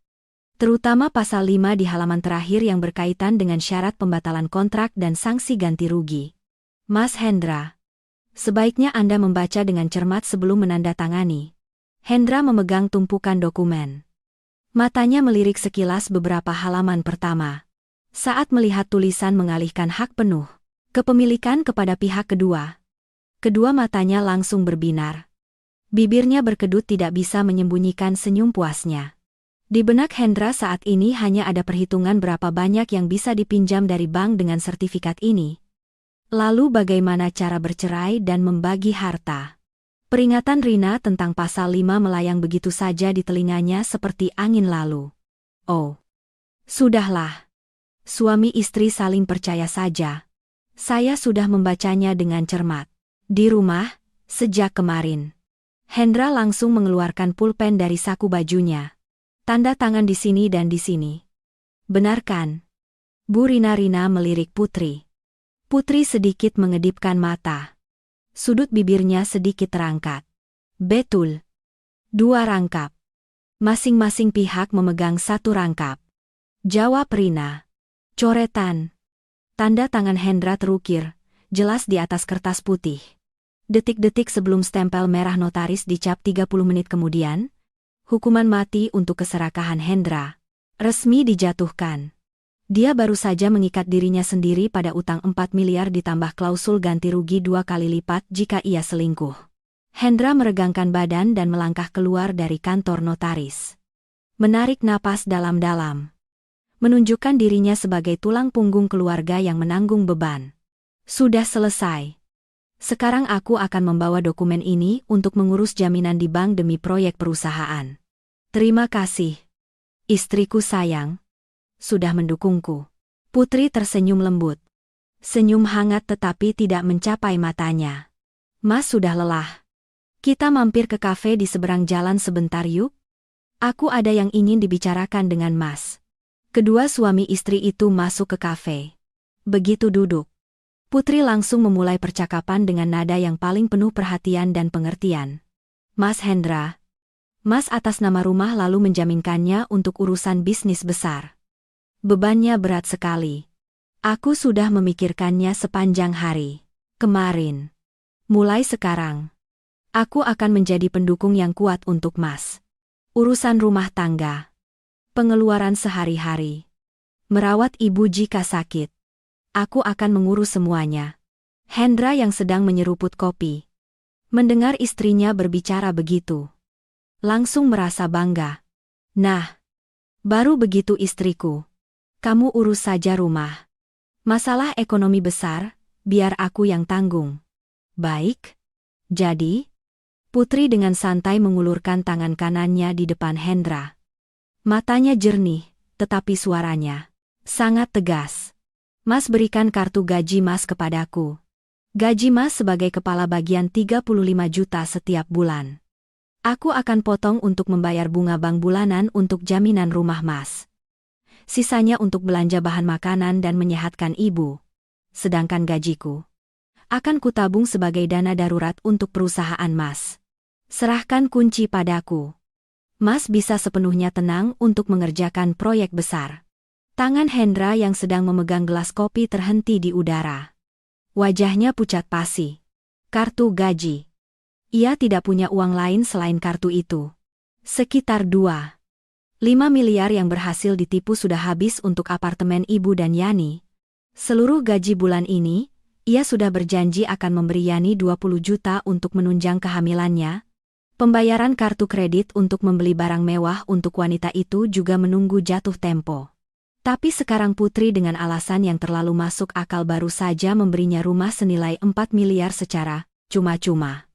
Terutama pasal 5 di halaman terakhir yang berkaitan dengan syarat pembatalan kontrak dan sanksi ganti rugi. Mas Hendra, sebaiknya Anda membaca dengan cermat sebelum menandatangani." Hendra memegang tumpukan dokumen. Matanya melirik sekilas beberapa halaman pertama. Saat melihat tulisan mengalihkan hak penuh kepemilikan kepada pihak kedua, kedua matanya langsung berbinar. Bibirnya berkedut tidak bisa menyembunyikan senyum puasnya. Di benak Hendra saat ini hanya ada perhitungan berapa banyak yang bisa dipinjam dari bank dengan sertifikat ini. Lalu bagaimana cara bercerai dan membagi harta? Peringatan Rina tentang pasal 5 melayang begitu saja di telinganya seperti angin lalu. Oh, sudahlah. Suami istri saling percaya saja. Saya sudah membacanya dengan cermat. Di rumah, sejak kemarin. Hendra langsung mengeluarkan pulpen dari saku bajunya. Tanda tangan di sini dan di sini. Benar kan? Bu Rina melirik Putri. Putri sedikit mengedipkan mata. Sudut bibirnya sedikit terangkat. Betul. 2 rangkap. Masing-masing pihak memegang 1 rangkap. Jawab Rina. Coretan. Tanda tangan Hendra terukir, jelas di atas kertas putih. Detik-detik sebelum stempel merah notaris dicap 30 menit kemudian, hukuman mati untuk keserakahan Hendra resmi dijatuhkan. Dia baru saja mengikat dirinya sendiri pada utang 4 miliar ditambah klausul ganti rugi 2 kali lipat jika ia selingkuh. Hendra meregangkan badan dan melangkah keluar dari kantor notaris. Menarik napas dalam-dalam. Menunjukkan dirinya sebagai tulang punggung keluarga yang menanggung beban. Sudah selesai. Sekarang aku akan membawa dokumen ini untuk mengurus jaminan di bank demi proyek perusahaan. Terima kasih. Istriku sayang. Sudah mendukungku. Putri tersenyum lembut. Senyum hangat tetapi tidak mencapai matanya. Mas sudah lelah. Kita mampir ke kafe di seberang jalan sebentar yuk. Aku ada yang ingin dibicarakan dengan Mas. Kedua suami istri itu masuk ke kafe. Begitu duduk, Putri langsung memulai percakapan dengan nada yang paling penuh perhatian dan pengertian. Mas Hendra. Mas atas nama rumah lalu menjaminkannya untuk urusan bisnis besar. Bebannya berat sekali. Aku sudah memikirkannya sepanjang hari. Kemarin. Mulai sekarang. Aku akan menjadi pendukung yang kuat untuk Mas. Urusan rumah tangga. Pengeluaran sehari-hari. Merawat ibu jika sakit. Aku akan mengurus semuanya. Hendra yang sedang menyeruput kopi. Mendengar istrinya berbicara begitu. Langsung merasa bangga. Nah. Baru begitu istriku. Kamu urus saja rumah. Masalah ekonomi besar, biar aku yang tanggung. Baik. Jadi? Putri dengan santai mengulurkan tangan kanannya di depan Hendra. Matanya jernih, tetapi suaranya sangat tegas. Mas berikan kartu gaji Mas kepadaku. Gaji Mas sebagai kepala bagian 35 juta setiap bulan. Aku akan potong untuk membayar bunga bank bulanan untuk jaminan rumah Mas. Sisanya untuk belanja bahan makanan dan menyehatkan ibu. Sedangkan gajiku akan kutabung sebagai dana darurat untuk perusahaan Mas. Serahkan kunci padaku. Mas bisa sepenuhnya tenang untuk mengerjakan proyek besar. Tangan Hendra yang sedang memegang gelas kopi terhenti di udara. Wajahnya pucat pasi. Kartu gaji. Ia tidak punya uang lain selain kartu itu. Sekitar 2,5 miliar yang berhasil ditipu sudah habis untuk apartemen ibu dan Yani. Seluruh gaji bulan ini, ia sudah berjanji akan memberi Yani 20 juta untuk menunjang kehamilannya. Pembayaran kartu kredit untuk membeli barang mewah untuk wanita itu juga menunggu jatuh tempo. Tapi sekarang Putri dengan alasan yang terlalu masuk akal baru saja memberinya rumah senilai 4 miliar secara cuma-cuma.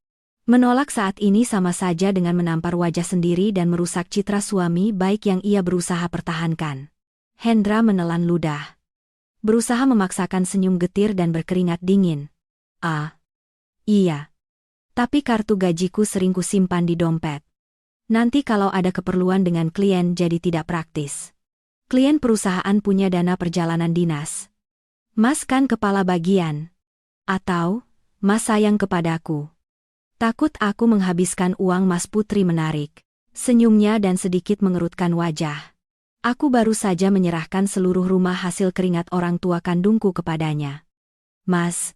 Menolak saat ini sama saja dengan menampar wajah sendiri dan merusak citra suami baik yang ia berusaha pertahankan. Hendra menelan ludah. Berusaha memaksakan senyum getir dan berkeringat dingin. Iya. Tapi kartu gajiku sering kusimpan di dompet. Nanti kalau ada keperluan dengan klien jadi tidak praktis. Klien perusahaan punya dana perjalanan dinas. Mas kan kepala bagian. Atau, Mas sayang kepadaku. Takut aku menghabiskan uang Mas. Putri menarik senyumnya dan sedikit mengerutkan wajah. Aku baru saja menyerahkan seluruh rumah hasil keringat orang tua kandungku kepadanya. Mas,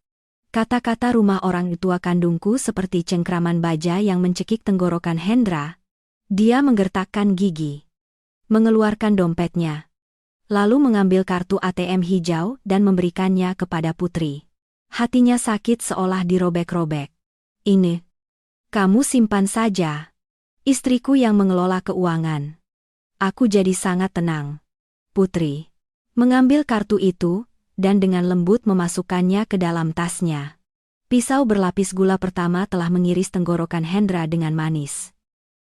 kata-kata rumah orang tua kandungku seperti cengkraman baja yang mencekik tenggorokan Hendra. Dia menggertakkan gigi. Mengeluarkan dompetnya. Lalu mengambil kartu ATM hijau dan memberikannya kepada Putri. Hatinya sakit seolah dirobek-robek. Ini. Kamu simpan saja. Istriku yang mengelola keuangan. Aku jadi sangat tenang. Putri mengambil kartu itu, dan dengan lembut memasukkannya ke dalam tasnya. Pisau berlapis gula pertama telah mengiris tenggorokan Hendra dengan manis.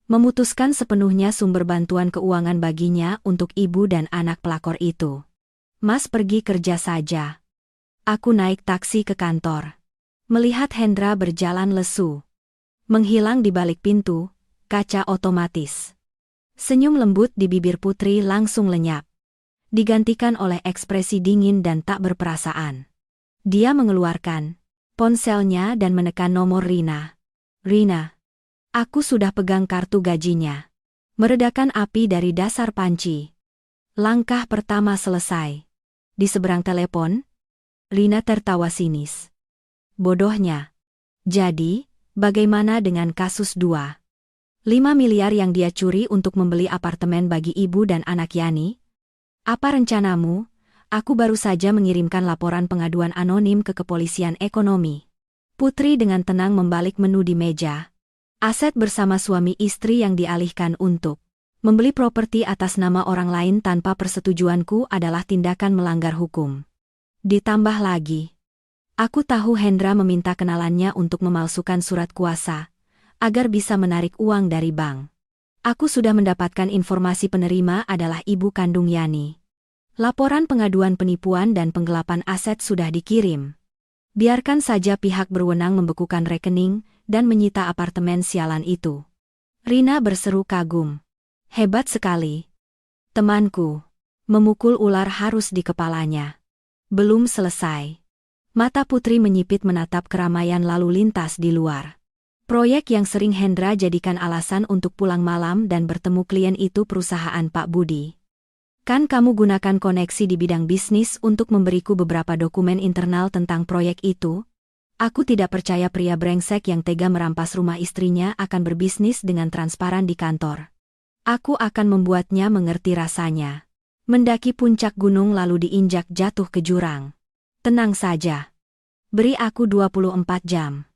Memutuskan sepenuhnya sumber bantuan keuangan baginya untuk ibu dan anak pelakor itu. Mas pergi kerja saja. Aku naik taksi ke kantor. Melihat Hendra berjalan lesu. Menghilang di balik pintu, kaca otomatis. Senyum lembut di bibir Putri langsung lenyap. digantikan oleh ekspresi dingin dan tak berperasaan. Dia mengeluarkan ponselnya dan menekan nomor Rina. Rina. Aku sudah pegang kartu gajinya. Meredakan api dari dasar panci. Langkah pertama selesai. Di seberang telepon, Rina tertawa sinis. Bodohnya. Jadi, bagaimana dengan kasus 2,5 miliar yang dia curi untuk membeli apartemen bagi ibu dan anak Yani? Apa rencanamu? Aku baru saja mengirimkan laporan pengaduan anonim ke kepolisian ekonomi. Putri dengan tenang membalik menu di meja. Aset bersama suami istri yang dialihkan untuk membeli properti atas nama orang lain tanpa persetujuanku adalah tindakan melanggar hukum. Ditambah lagi, aku tahu Hendra meminta kenalannya untuk memalsukan surat kuasa agar bisa menarik uang dari bank. Aku sudah mendapatkan informasi penerima adalah ibu kandung Yani. Laporan pengaduan penipuan dan penggelapan aset sudah dikirim. Biarkan saja pihak berwenang membekukan rekening dan menyita apartemen sialan itu. Rina berseru kagum. Hebat sekali. Temanku. Memukul ular harus di kepalanya. Belum selesai. Mata Putri menyipit menatap keramaian lalu lintas di luar. Proyek yang sering Hendra jadikan alasan untuk pulang malam dan bertemu klien itu perusahaan Pak Budi. Kan kamu gunakan koneksi di bidang bisnis untuk memberiku beberapa dokumen internal tentang proyek itu? Aku tidak percaya pria brengsek yang tega merampas rumah istrinya akan berbisnis dengan transparan di kantor. Aku akan membuatnya mengerti rasanya. Mendaki puncak gunung lalu diinjak jatuh ke jurang. Tenang saja. Beri aku 24 jam.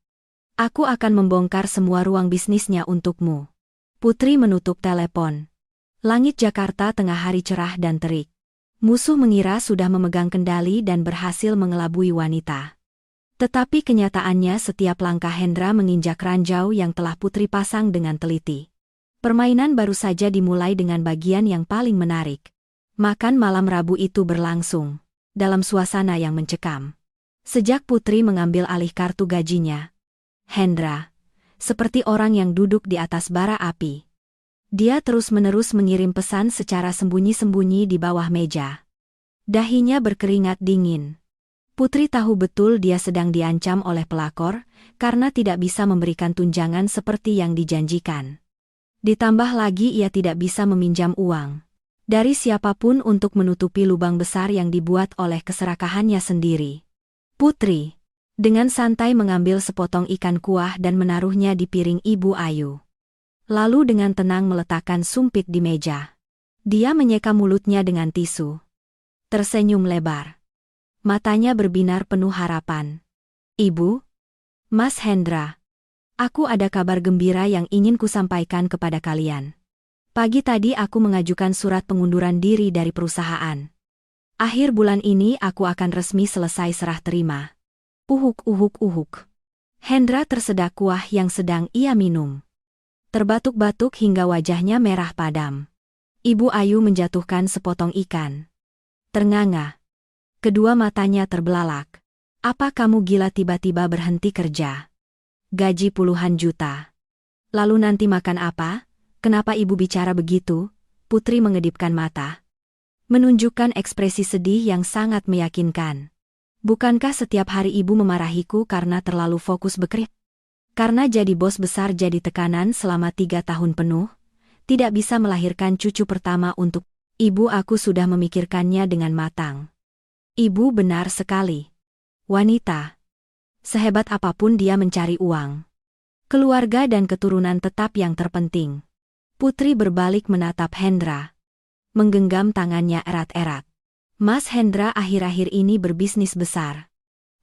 Aku akan membongkar semua ruang bisnisnya untukmu. Putri menutup telepon. Langit Jakarta tengah hari cerah dan terik. Musuh mengira sudah memegang kendali dan berhasil mengelabui wanita. Tetapi kenyataannya setiap langkah Hendra menginjak ranjau yang telah Putri pasang dengan teliti. Permainan baru saja dimulai dengan bagian yang paling menarik. Makan malam Rabu itu berlangsung dalam suasana yang mencekam. Sejak Putri mengambil alih kartu gajinya, Hendra, seperti orang yang duduk di atas bara api. Dia terus-menerus mengirim pesan secara sembunyi-sembunyi di bawah meja. Dahinya berkeringat dingin. Putri tahu betul dia sedang diancam oleh pelakor karena tidak bisa memberikan tunjangan seperti yang dijanjikan. Ditambah lagi ia tidak bisa meminjam uang dari siapapun untuk menutupi lubang besar yang dibuat oleh keserakahannya sendiri. Putri, dengan santai mengambil sepotong ikan kuah dan menaruhnya di piring Ibu Ayu. Lalu dengan tenang meletakkan sumpit di meja. Dia menyeka mulutnya dengan tisu. Tersenyum lebar. Matanya berbinar penuh harapan. Ibu? Mas Hendra. Aku ada kabar gembira yang ingin kusampaikan kepada kalian. Pagi tadi aku mengajukan surat pengunduran diri dari perusahaan. Akhir bulan ini aku akan resmi selesai serah terima. Uhuk. Hendra tersedak kuah yang sedang ia minum. Terbatuk-batuk hingga wajahnya merah padam. Ibu Ayu menjatuhkan sepotong ikan. Ternganga. Kedua matanya terbelalak. Apa kamu gila tiba-tiba berhenti kerja? Gaji puluhan juta. Lalu nanti makan apa? Kenapa ibu bicara begitu? Putri mengedipkan mata. Menunjukkan ekspresi sedih yang sangat meyakinkan. Bukankah setiap hari ibu memarahiku karena terlalu fokus bekerja? Karena jadi bos besar jadi tekanan selama 3 tahun penuh, tidak bisa melahirkan cucu pertama untuk ibu. Aku sudah memikirkannya dengan matang. Ibu benar sekali. Wanita. Sehebat apapun dia mencari uang. Keluarga dan keturunan tetap yang terpenting. Putri berbalik menatap Hendra. Menggenggam tangannya erat-erat. Mas Hendra akhir-akhir ini berbisnis besar.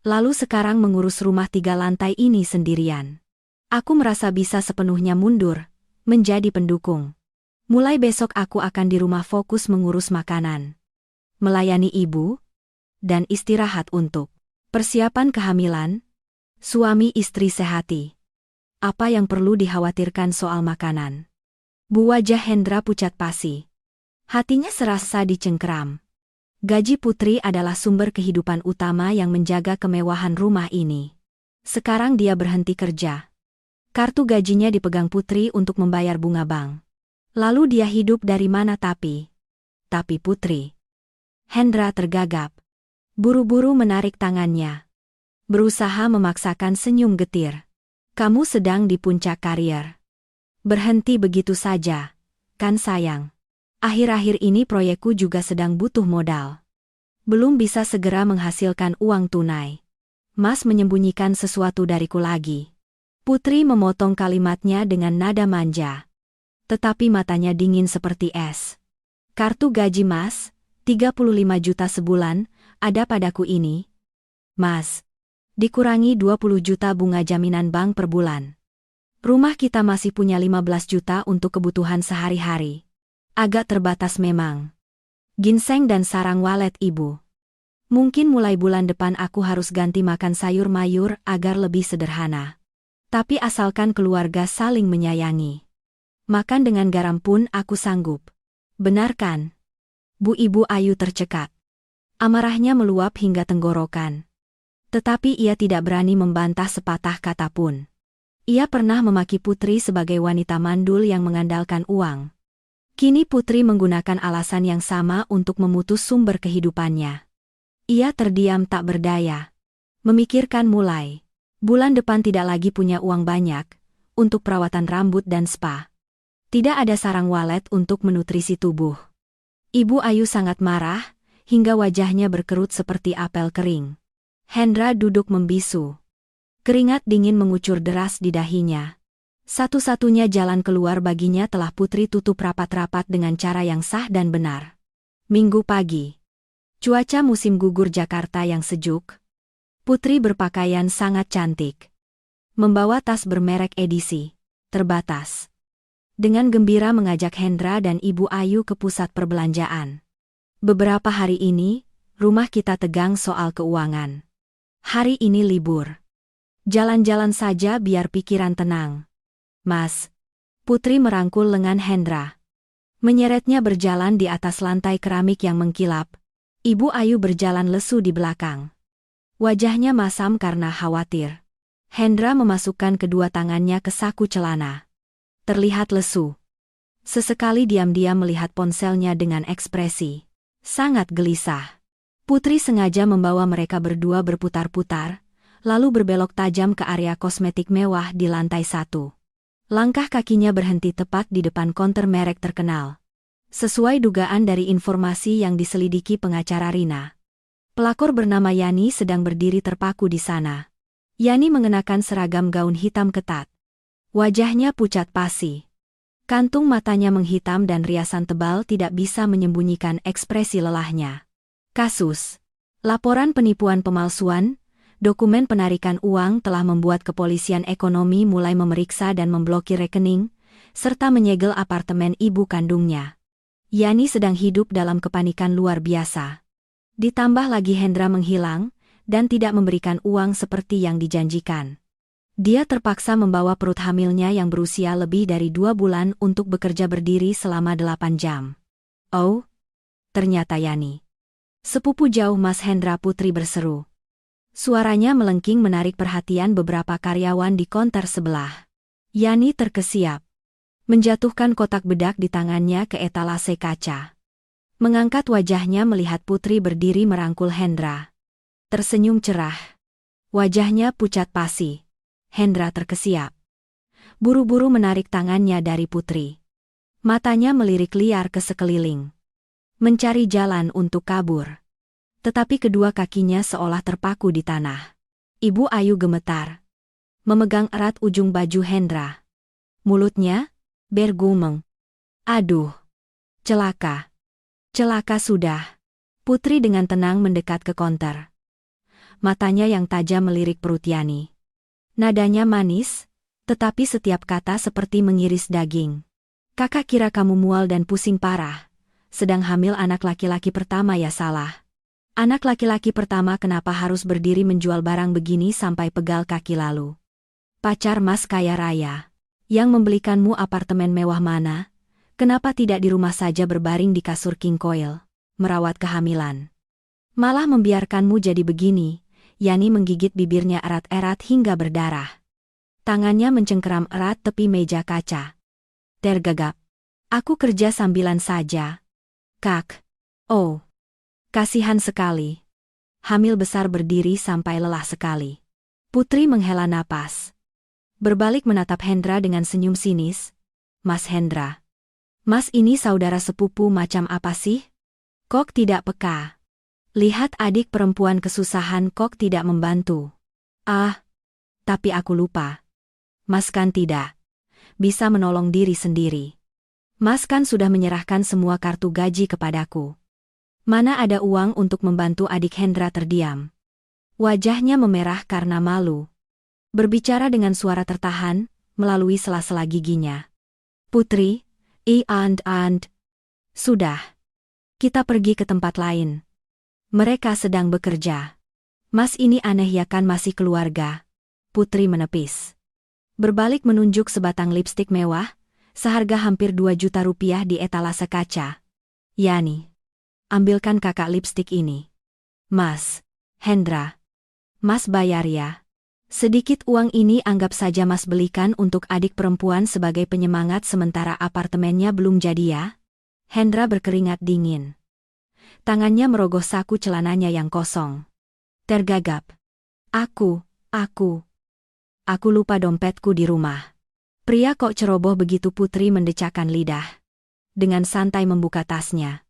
Lalu sekarang mengurus rumah 3 lantai ini sendirian. Aku merasa bisa sepenuhnya mundur, menjadi pendukung. Mulai besok aku akan di rumah fokus mengurus makanan, melayani ibu, dan istirahat untuk persiapan kehamilan. Suami istri sehati. Apa yang perlu dikhawatirkan soal makanan? Bu wajah Hendra pucat pasi. Hatinya serasa dicengkeram. Gaji Putri adalah sumber kehidupan utama yang menjaga kemewahan rumah ini. Sekarang dia berhenti kerja. Kartu gajinya dipegang Putri untuk membayar bunga bank. Lalu dia hidup dari mana tapi Putri Hendra tergagap. Buru-buru menarik tangannya. Berusaha memaksakan senyum getir. Kamu sedang di puncak karier. Berhenti begitu saja, kan sayang. Akhir-akhir ini proyekku juga sedang butuh modal. Belum bisa segera menghasilkan uang tunai. Mas menyembunyikan sesuatu dariku lagi. Putri memotong kalimatnya dengan nada manja. Tetapi matanya dingin seperti es. Kartu gaji Mas, 35 juta sebulan, ada padaku ini. Mas, dikurangi 20 juta bunga jaminan bank per bulan. Rumah kita masih punya 15 juta untuk kebutuhan sehari-hari. Agak terbatas memang. Ginseng dan sarang walet ibu. Mungkin mulai bulan depan aku harus ganti makan sayur mayur agar lebih sederhana. Tapi asalkan keluarga saling menyayangi. Makan dengan garam pun aku sanggup. Benar kan? Bu Ibu Ayu tercekat. Amarahnya meluap hingga tenggorokan. Tetapi ia tidak berani membantah sepatah kata pun. Ia pernah memaki Putri sebagai wanita mandul yang mengandalkan uang. Kini Putri menggunakan alasan yang sama untuk memutus sumber kehidupannya. Ia terdiam tak berdaya. Memikirkan mulai. Bulan depan tidak lagi punya uang banyak untuk perawatan rambut dan spa. Tidak ada sarang walet untuk menutrisi tubuh. Ibu Ayu sangat marah, hingga wajahnya berkerut seperti apel kering. Hendra duduk membisu. Keringat dingin mengucur deras di dahinya. Satu-satunya jalan keluar baginya telah Putri tutup rapat-rapat dengan cara yang sah dan benar. Minggu pagi. Cuaca musim gugur Jakarta yang sejuk. Putri berpakaian sangat cantik. Membawa tas bermerek edisi terbatas. Dengan gembira mengajak Hendra dan Ibu Ayu ke pusat perbelanjaan. Beberapa hari ini, rumah kita tegang soal keuangan. Hari ini libur. Jalan-jalan saja biar pikiran tenang. Mas. Putri merangkul lengan Hendra. Menyeretnya berjalan di atas lantai keramik yang mengkilap. Ibu Ayu berjalan lesu di belakang. Wajahnya masam karena khawatir. Hendra memasukkan kedua tangannya ke saku celana. Terlihat lesu. Sesekali diam-diam melihat ponselnya dengan ekspresi sangat gelisah. Putri sengaja membawa mereka berdua berputar-putar, lalu berbelok tajam ke area kosmetik mewah di lantai 1. Langkah kakinya berhenti tepat di depan konter merek terkenal. Sesuai dugaan dari informasi yang diselidiki pengacara Rina. Pelakor bernama Yani sedang berdiri terpaku di sana. Yani mengenakan seragam gaun hitam ketat. Wajahnya pucat pasi. Kantung matanya menghitam dan riasan tebal tidak bisa menyembunyikan ekspresi lelahnya. Kasus. Laporan penipuan pemalsuan, dokumen penarikan uang telah membuat kepolisian ekonomi mulai memeriksa dan memblokir rekening, serta menyegel apartemen ibu kandungnya. Yani sedang hidup dalam kepanikan luar biasa. Ditambah lagi Hendra menghilang, dan tidak memberikan uang seperti yang dijanjikan. Dia terpaksa membawa perut hamilnya yang berusia lebih dari 2 bulan untuk bekerja berdiri selama 8 jam. Oh, ternyata Yani. Sepupu jauh Mas Hendra, Putri berseru. Suaranya melengking menarik perhatian beberapa karyawan di konter sebelah. Yani terkesiap. Menjatuhkan kotak bedak di tangannya ke etalase kaca. Mengangkat wajahnya melihat Putri berdiri merangkul Hendra. Tersenyum cerah. Wajahnya pucat pasi. Hendra terkesiap. Buru-buru menarik tangannya dari Putri. Matanya melirik liar ke sekeliling. Mencari jalan untuk kabur. Tetapi kedua kakinya seolah terpaku di tanah. Ibu Ayu gemetar. Memegang erat ujung baju Hendra. Mulutnya bergumeng. Aduh. Celaka. Celaka sudah. Putri dengan tenang mendekat ke konter. Matanya yang tajam melirik perut Yani. Nadanya manis, tetapi setiap kata seperti mengiris daging. Kakak kira kamu mual dan pusing parah. Sedang hamil anak laki-laki pertama ya salah. Anak laki-laki pertama kenapa harus berdiri menjual barang begini sampai pegal kaki lalu? Pacar Mas kaya raya. Yang membelikanmu apartemen mewah mana? Kenapa tidak di rumah saja berbaring di kasur king coil, merawat kehamilan? Malah membiarkanmu jadi begini. Yani menggigit bibirnya erat-erat hingga berdarah. Tangannya mencengkeram erat tepi meja kaca. Tergagap. Aku kerja sambilan saja. Kak. Oh. Kasihan sekali. Hamil besar berdiri sampai lelah sekali. Putri menghela napas. Berbalik menatap Hendra dengan senyum sinis. Mas Hendra. Mas ini saudara sepupu macam apa sih? Kok tidak peka? Lihat adik perempuan kesusahan kok tidak membantu. Ah, tapi aku lupa. Mas kan tidak bisa menolong diri sendiri. Mas kan sudah menyerahkan semua kartu gaji kepadaku. Mana ada uang untuk membantu adik Hendra terdiam. Wajahnya memerah karena malu. Berbicara dengan suara tertahan, melalui sela-sela giginya. Putri, sudah. Kita pergi ke tempat lain. Mereka sedang bekerja. Mas ini aneh ya kan masih keluarga. Putri menepis. Berbalik menunjuk sebatang lipstik mewah, seharga hampir 2 juta rupiah di etalase kaca. Yani. Ambilkan kakak lipstik ini. Mas. Hendra. Mas bayar ya. Sedikit uang ini anggap saja Mas belikan untuk adik perempuan sebagai penyemangat sementara apartemennya belum jadi ya. Hendra berkeringat dingin. Tangannya merogoh saku celananya yang kosong. Tergagap. Aku lupa dompetku di rumah. Pria kok ceroboh begitu. Putri mendecakkan lidah. Dengan santai membuka tasnya.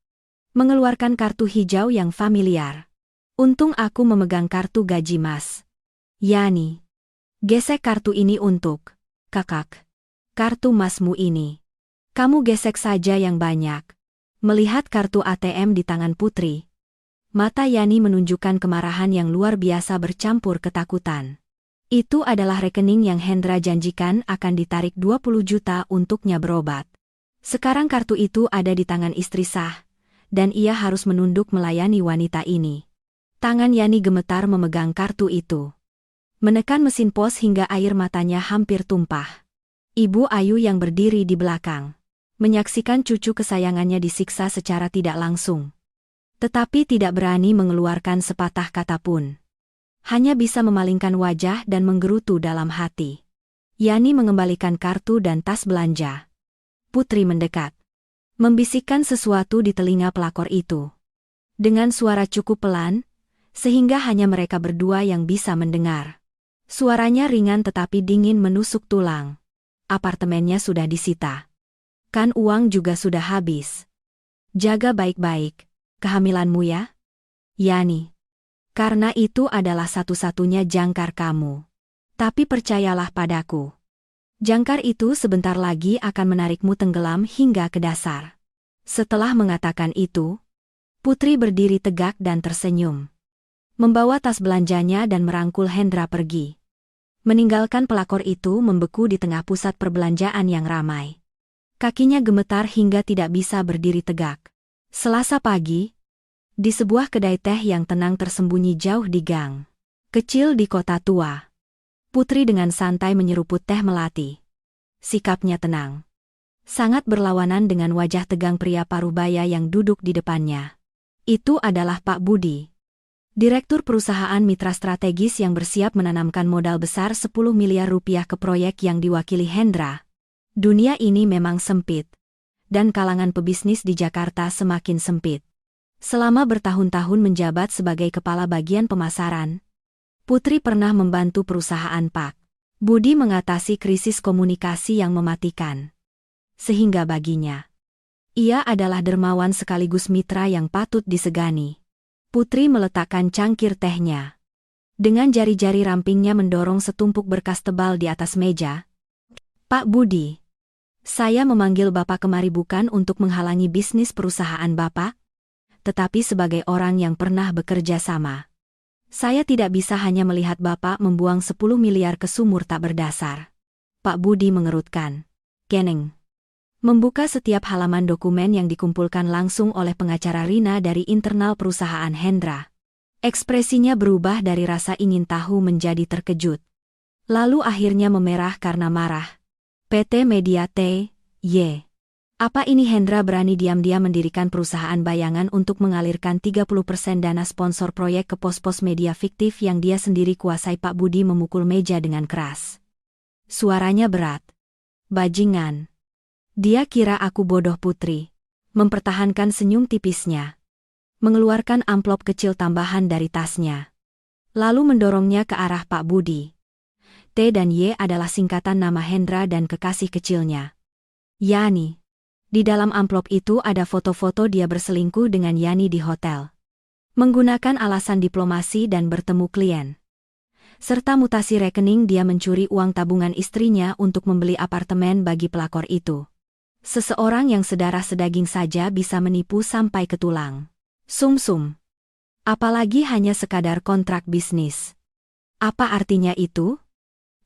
Mengeluarkan kartu hijau yang familiar. Untung aku memegang kartu gaji Mas. Yani. Gesek kartu ini untuk kakak. Kartu Masmu ini. Kamu gesek saja yang banyak. Melihat kartu ATM di tangan Putri. Mata Yani menunjukkan kemarahan yang luar biasa bercampur ketakutan. Itu adalah rekening yang Hendra janjikan akan ditarik 20 juta untuknya berobat. Sekarang kartu itu ada di tangan istri sah. Dan ia harus menunduk melayani wanita ini. Tangan Yani gemetar memegang kartu itu. Menekan mesin pos hingga air matanya hampir tumpah. Ibu Ayu yang berdiri di belakang. Menyaksikan cucu kesayangannya disiksa secara tidak langsung. Tetapi tidak berani mengeluarkan sepatah kata pun. Hanya bisa memalingkan wajah dan menggerutu dalam hati. Yani mengembalikan kartu dan tas belanja. Putri mendekat. Membisikkan sesuatu di telinga pelakor itu. Dengan suara cukup pelan, sehingga hanya mereka berdua yang bisa mendengar. Suaranya ringan tetapi dingin menusuk tulang. Apartemennya sudah disita. Kan uang juga sudah habis. Jaga baik-baik kehamilanmu ya, Yani. Karena itu adalah satu-satunya jangkar kamu. Tapi percayalah padaku. Jangkar itu sebentar lagi akan menarikmu tenggelam hingga ke dasar. Setelah mengatakan itu, Putri berdiri tegak dan tersenyum. Membawa tas belanjanya dan merangkul Hendra pergi. Meninggalkan pelakor itu membeku di tengah pusat perbelanjaan yang ramai. Kakinya gemetar hingga tidak bisa berdiri tegak. Selasa pagi, di sebuah kedai teh yang tenang tersembunyi jauh di gang kecil di kota tua. Putri dengan santai menyeruput teh melati. Sikapnya tenang. Sangat berlawanan dengan wajah tegang pria parubaya yang duduk di depannya. Itu adalah Pak Budi. Direktur perusahaan mitra strategis yang bersiap menanamkan modal besar 10 miliar rupiah ke proyek yang diwakili Hendra. Dunia ini memang sempit. Dan kalangan pebisnis di Jakarta semakin sempit. Selama bertahun-tahun menjabat sebagai kepala bagian pemasaran, Putri pernah membantu perusahaan Pak Budi mengatasi krisis komunikasi yang mematikan. Sehingga baginya, ia adalah dermawan sekaligus mitra yang patut disegani. Putri meletakkan cangkir tehnya. Dengan jari-jari rampingnya mendorong setumpuk berkas tebal di atas meja. Pak Budi, saya memanggil Bapak kemari bukan untuk menghalangi bisnis perusahaan Bapak, tetapi sebagai orang yang pernah bekerja sama. Saya tidak bisa hanya melihat Bapak membuang 10 miliar ke sumur tak berdasar. Pak Budi mengerutkan kening. Membuka setiap halaman dokumen yang dikumpulkan langsung oleh pengacara Rina dari internal perusahaan Hendra. Ekspresinya berubah dari rasa ingin tahu menjadi terkejut. Lalu akhirnya memerah karena marah. PT Media T.Y. Apa ini Hendra berani diam-diam mendirikan perusahaan bayangan untuk mengalirkan 30% dana sponsor proyek ke pos-pos media fiktif yang dia sendiri kuasai? Pak Budi memukul meja dengan keras. Suaranya berat. Bajingan. Dia kira aku bodoh? Putri mempertahankan senyum tipisnya. mengeluarkan amplop kecil tambahan dari tasnya. Lalu mendorongnya ke arah Pak Budi. T dan Y adalah singkatan nama Hendra dan kekasih kecilnya, Yani. Di dalam amplop itu ada foto-foto dia berselingkuh dengan Yani di hotel. Menggunakan alasan diplomasi dan bertemu klien. Serta mutasi rekening dia mencuri uang tabungan istrinya untuk membeli apartemen bagi pelakor itu. Seseorang yang sedarah sedaging saja bisa menipu sampai ke tulang. Sum-sum. Apalagi hanya sekadar kontrak bisnis. Apa artinya itu?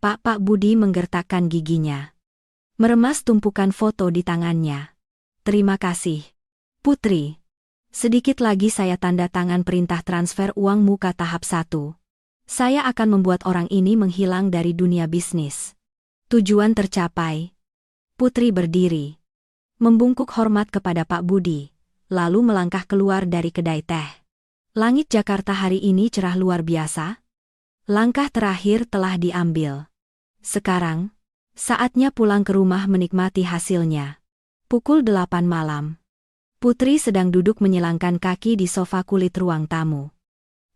Pak Budi menggertakkan giginya. Meremas tumpukan foto di tangannya. Terima kasih, Putri. Sedikit lagi saya tanda tangan perintah transfer uang muka tahap 1. Saya akan membuat orang ini menghilang dari dunia bisnis. Tujuan tercapai. Putri berdiri. Membungkuk hormat kepada Pak Budi, lalu melangkah keluar dari kedai teh. Langit Jakarta hari ini cerah luar biasa. Langkah terakhir telah diambil. Sekarang, saatnya pulang ke rumah menikmati hasilnya. Pukul 8 malam. Putri sedang duduk menyilangkan kaki di sofa kulit ruang tamu.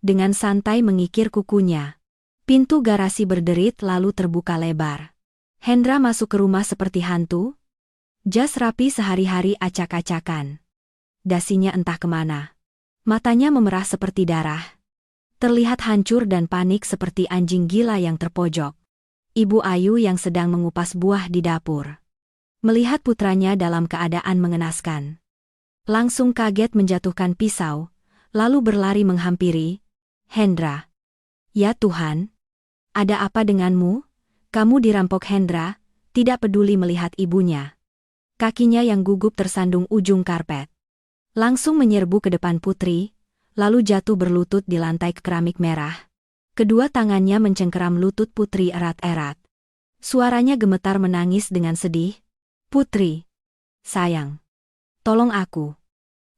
Dengan santai mengikir kukunya. Pintu garasi berderit lalu terbuka lebar. Hendra masuk ke rumah seperti hantu. Jas rapi sehari-hari acak-acakan. Dasinya entah kemana. Matanya memerah seperti darah. Terlihat hancur dan panik seperti anjing gila yang terpojok. Ibu Ayu yang sedang mengupas buah di dapur. Melihat putranya dalam keadaan mengenaskan. Langsung kaget menjatuhkan pisau, lalu berlari menghampiri. Hendra. Ya Tuhan. Ada apa denganmu? Kamu dirampok Hendra, tidak peduli melihat ibunya. Kakinya yang gugup tersandung ujung karpet. Langsung menyerbu ke depan Putri, lalu jatuh berlutut di lantai keramik merah. Kedua tangannya mencengkeram lutut Putri erat-erat. Suaranya gemetar menangis dengan sedih. Putri. Sayang. Tolong aku.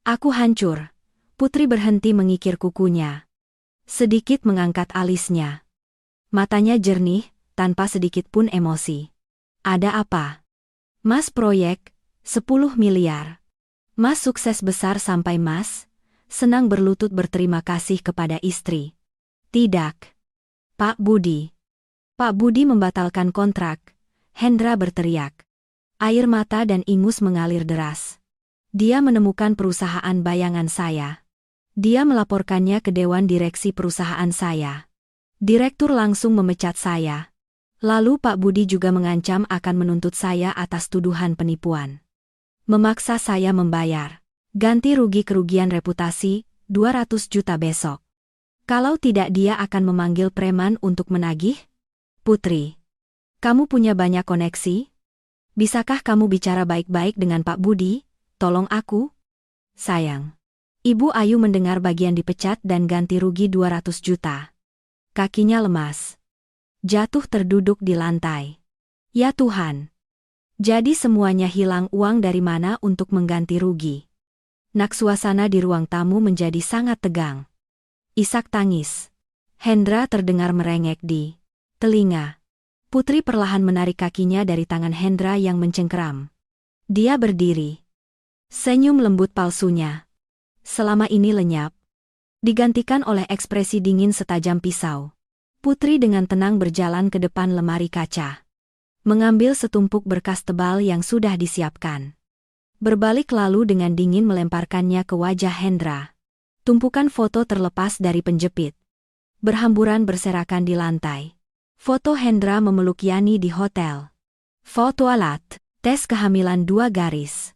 Aku hancur. Putri berhenti mengikir kukunya. Sedikit mengangkat alisnya. Matanya jernih, tanpa sedikit pun emosi. Ada apa? Mas proyek, 10 miliar. Mas sukses besar sampai Mas senang berlutut berterima kasih kepada istri. Tidak. Pak Budi. Pak Budi membatalkan kontrak. Hendra berteriak. Air mata dan ingus mengalir deras. Dia menemukan perusahaan bayangan saya. Dia melaporkannya ke dewan direksi perusahaan saya. Direktur langsung memecat saya. Lalu Pak Budi juga mengancam akan menuntut saya atas tuduhan penipuan. Memaksa saya membayar ganti rugi kerugian reputasi, 200 juta besok. Kalau tidak dia akan memanggil preman untuk menagih? Putri. Kamu punya banyak koneksi? Bisakah kamu bicara baik-baik dengan Pak Budi? Tolong aku. Sayang. Ibu Ayu mendengar bagian dipecat dan ganti rugi 200 juta. Kakinya lemas. Jatuh terduduk di lantai. Ya Tuhan. Jadi semuanya hilang uang dari mana untuk mengganti rugi? Nak suasana di ruang tamu menjadi sangat tegang. Isak tangis. Hendra terdengar merengek di telinga. Putri perlahan menarik kakinya dari tangan Hendra yang mencengkeram. Dia berdiri. Senyum lembut palsunya. Selama ini lenyap. Digantikan oleh ekspresi dingin setajam pisau. Putri dengan tenang berjalan ke depan lemari kaca. Mengambil setumpuk berkas tebal yang sudah disiapkan. Berbalik lalu dengan dingin melemparkannya ke wajah Hendra. Tumpukan foto terlepas dari penjepit. Berhamburan berserakan di lantai. Foto Hendra memeluk Yani di hotel. Foto alat, tes kehamilan 2 garis.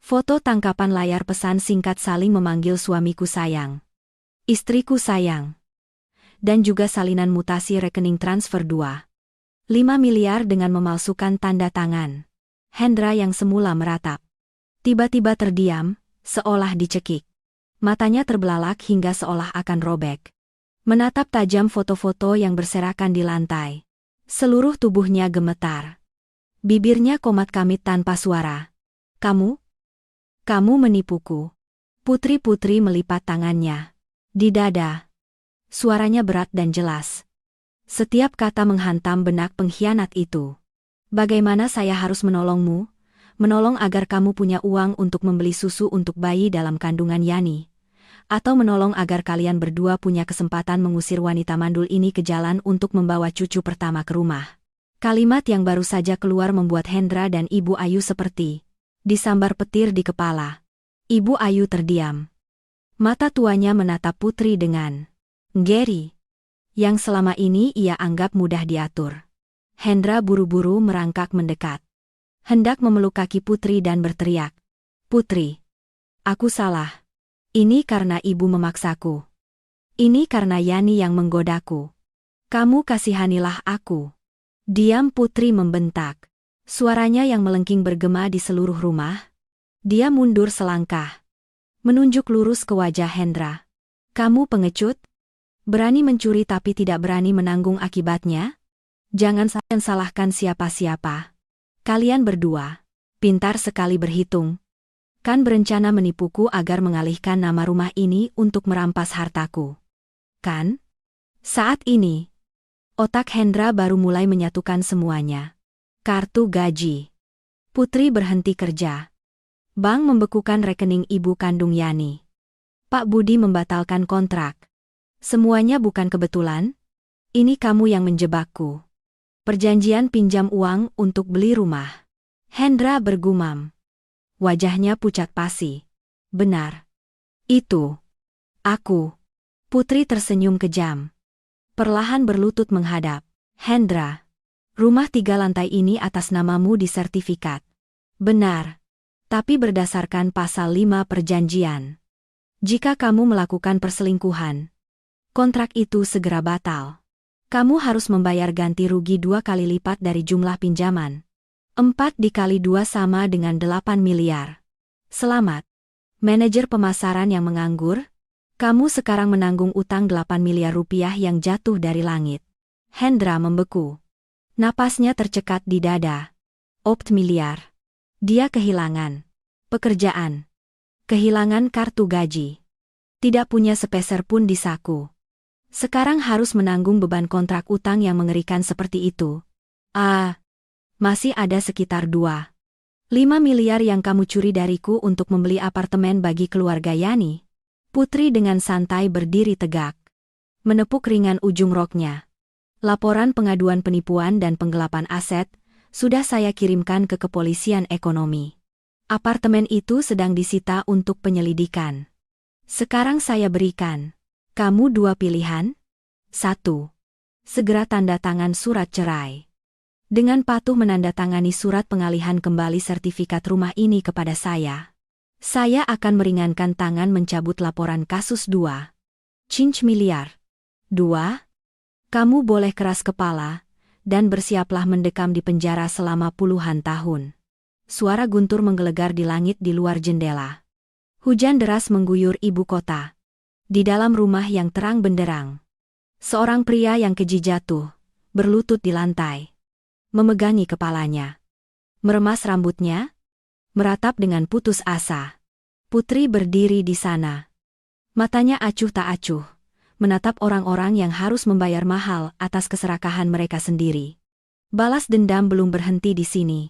Foto tangkapan layar pesan singkat saling memanggil suamiku sayang. Istriku sayang. Dan juga salinan mutasi rekening transfer 2,5 miliar dengan memalsukan tanda tangan. Hendra yang semula meratap. Tiba-tiba terdiam, seolah dicekik. Matanya terbelalak hingga seolah akan robek. Menatap tajam foto-foto yang berserakan di lantai. Seluruh tubuhnya gemetar. Bibirnya komat-kamit tanpa suara. Kamu menipuku. Putri-putri melipat tangannya. Di dada. Suaranya berat dan jelas. Setiap kata menghantam benak pengkhianat itu. Bagaimana saya harus menolongmu? Menolong agar kamu punya uang untuk membeli susu untuk bayi dalam kandungan Yani. atau menolong agar kalian berdua punya kesempatan mengusir wanita mandul ini ke jalan untuk membawa cucu pertama ke rumah. Kalimat yang baru saja keluar membuat Hendra dan Ibu Ayu seperti disambar petir di kepala. Ibu Ayu terdiam. Mata tuanya menatap Putri dengan ngeri, yang selama ini ia anggap mudah diatur. Hendra buru-buru merangkak mendekat. Hendak memeluk kaki Putri dan berteriak, "Putri, aku salah. Ini karena ibu memaksaku. Ini karena Yani yang menggodaku. Kamu kasihanilah aku." "Diam!" Putri membentak. Suaranya yang melengking bergema di seluruh rumah. Dia mundur selangkah, menunjuk lurus ke wajah Hendra. "Kamu pengecut? Berani mencuri tapi tidak berani menanggung akibatnya? Jangan salahkan siapa-siapa. Kalian berdua pintar sekali berhitung. Kan berencana menipuku agar mengalihkan nama rumah ini untuk merampas hartaku. Kan?" Saat ini, otak Hendra baru mulai menyatukan semuanya. Kartu gaji. Putri berhenti kerja. Bank membekukan rekening ibu kandung Yani. Pak Budi membatalkan kontrak. Semuanya bukan kebetulan. Ini kamu yang menjebakku. Perjanjian pinjam uang untuk beli rumah. Hendra bergumam. Wajahnya pucat pasi. Benar. Itu. Aku. Putri tersenyum kejam. Perlahan berlutut menghadap. Hendra. Rumah 3 lantai ini atas namamu di sertifikat. Benar. Tapi berdasarkan pasal 5 perjanjian. Jika kamu melakukan perselingkuhan, kontrak itu segera batal. Kamu harus membayar ganti rugi 2 kali lipat dari jumlah pinjaman. 4 dikali 2 sama dengan 8 miliar. Selamat. Manajer pemasaran yang menganggur, kamu sekarang menanggung utang 8 miliar rupiah yang jatuh dari langit. Hendra membeku. Napasnya tercekat di dada. 8 miliar. Dia kehilangan pekerjaan, kehilangan kartu gaji, tidak punya sepeser pun di saku. Sekarang harus menanggung beban kontrak utang yang mengerikan seperti itu. Masih ada sekitar 2,5 miliar yang kamu curi dariku untuk membeli apartemen bagi keluarga Yani. Putri dengan santai berdiri tegak, menepuk ringan ujung roknya. Laporan pengaduan penipuan dan penggelapan aset sudah saya kirimkan ke kepolisian ekonomi. Apartemen itu sedang disita untuk penyelidikan. Sekarang saya berikan kamu 2 pilihan. 1. Segera tanda tangan surat cerai. Dengan patuh menandatangani surat pengalihan kembali sertifikat rumah ini kepada saya akan meringankan tangan mencabut laporan kasus 2,5 miliar. 2. Kamu boleh keras kepala dan bersiaplah mendekam di penjara selama puluhan tahun. Suara guntur menggelegar di langit di luar jendela. Hujan deras mengguyur ibu kota. Di dalam rumah yang terang benderang, seorang pria yang keji jatuh, berlutut di lantai, memegangi kepalanya, meremas rambutnya, meratap dengan putus asa. Putri berdiri di sana. Matanya acuh tak acuh, menatap orang-orang yang harus membayar mahal atas keserakahan mereka sendiri. Balas dendam belum berhenti di sini.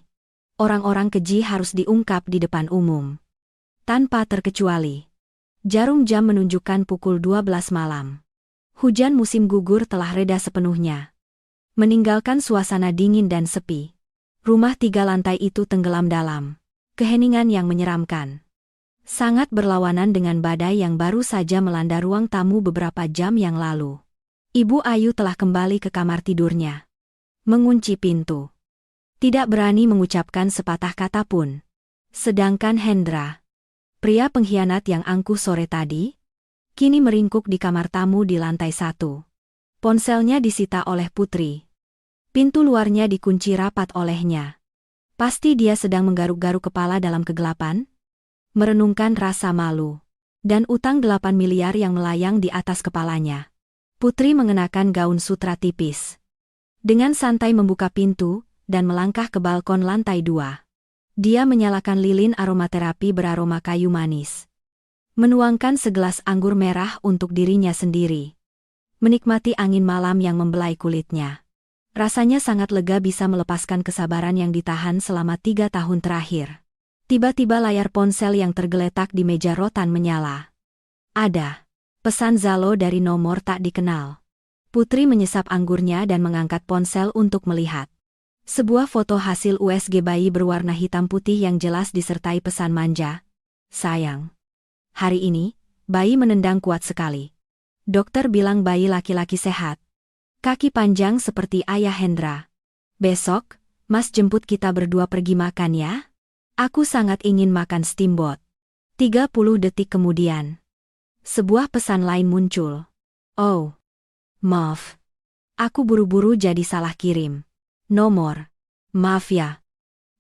Orang-orang keji harus diungkap di depan umum. Tanpa terkecuali. Jarum jam menunjukkan pukul 12 malam. Hujan musim gugur telah reda sepenuhnya, meninggalkan suasana dingin dan sepi. Rumah 3 lantai itu tenggelam dalam keheningan yang menyeramkan. Sangat berlawanan dengan badai yang baru saja melanda ruang tamu beberapa jam yang lalu. Ibu Ayu telah kembali ke kamar tidurnya, mengunci pintu. Tidak berani mengucapkan sepatah kata pun. Sedangkan Hendra, pria pengkhianat yang angkuh sore tadi, kini meringkuk di kamar tamu di lantai 1. Ponselnya disita oleh Putri. Pintu luarnya dikunci rapat olehnya. Pasti dia sedang menggaruk-garuk kepala dalam kegelapan, merenungkan rasa malu dan utang 8 miliar yang melayang di atas kepalanya. Putri mengenakan gaun sutra tipis. Dengan santai membuka pintu dan melangkah ke balkon lantai 2. Dia menyalakan lilin aromaterapi beraroma kayu manis. Menuangkan segelas anggur merah untuk dirinya sendiri. Menikmati angin malam yang membelai kulitnya. Rasanya sangat lega bisa melepaskan kesabaran yang ditahan selama 3 tahun terakhir. Tiba-tiba layar ponsel yang tergeletak di meja rotan menyala. Ada. Pesan Zalo dari nomor tak dikenal. Putri menyesap anggurnya dan mengangkat ponsel untuk melihat. Sebuah foto hasil USG bayi berwarna hitam putih yang jelas disertai pesan manja. Sayang. Hari ini, bayi menendang kuat sekali. Dokter bilang bayi laki-laki sehat. Kaki panjang seperti ayah Hendra. Besok, Mas jemput kita berdua pergi makan ya? Aku sangat ingin makan steamboat. 30 detik kemudian. Sebuah pesan lain muncul. Oh. Maaf. Aku buru-buru jadi salah kirim. Nomor. Maaf ya.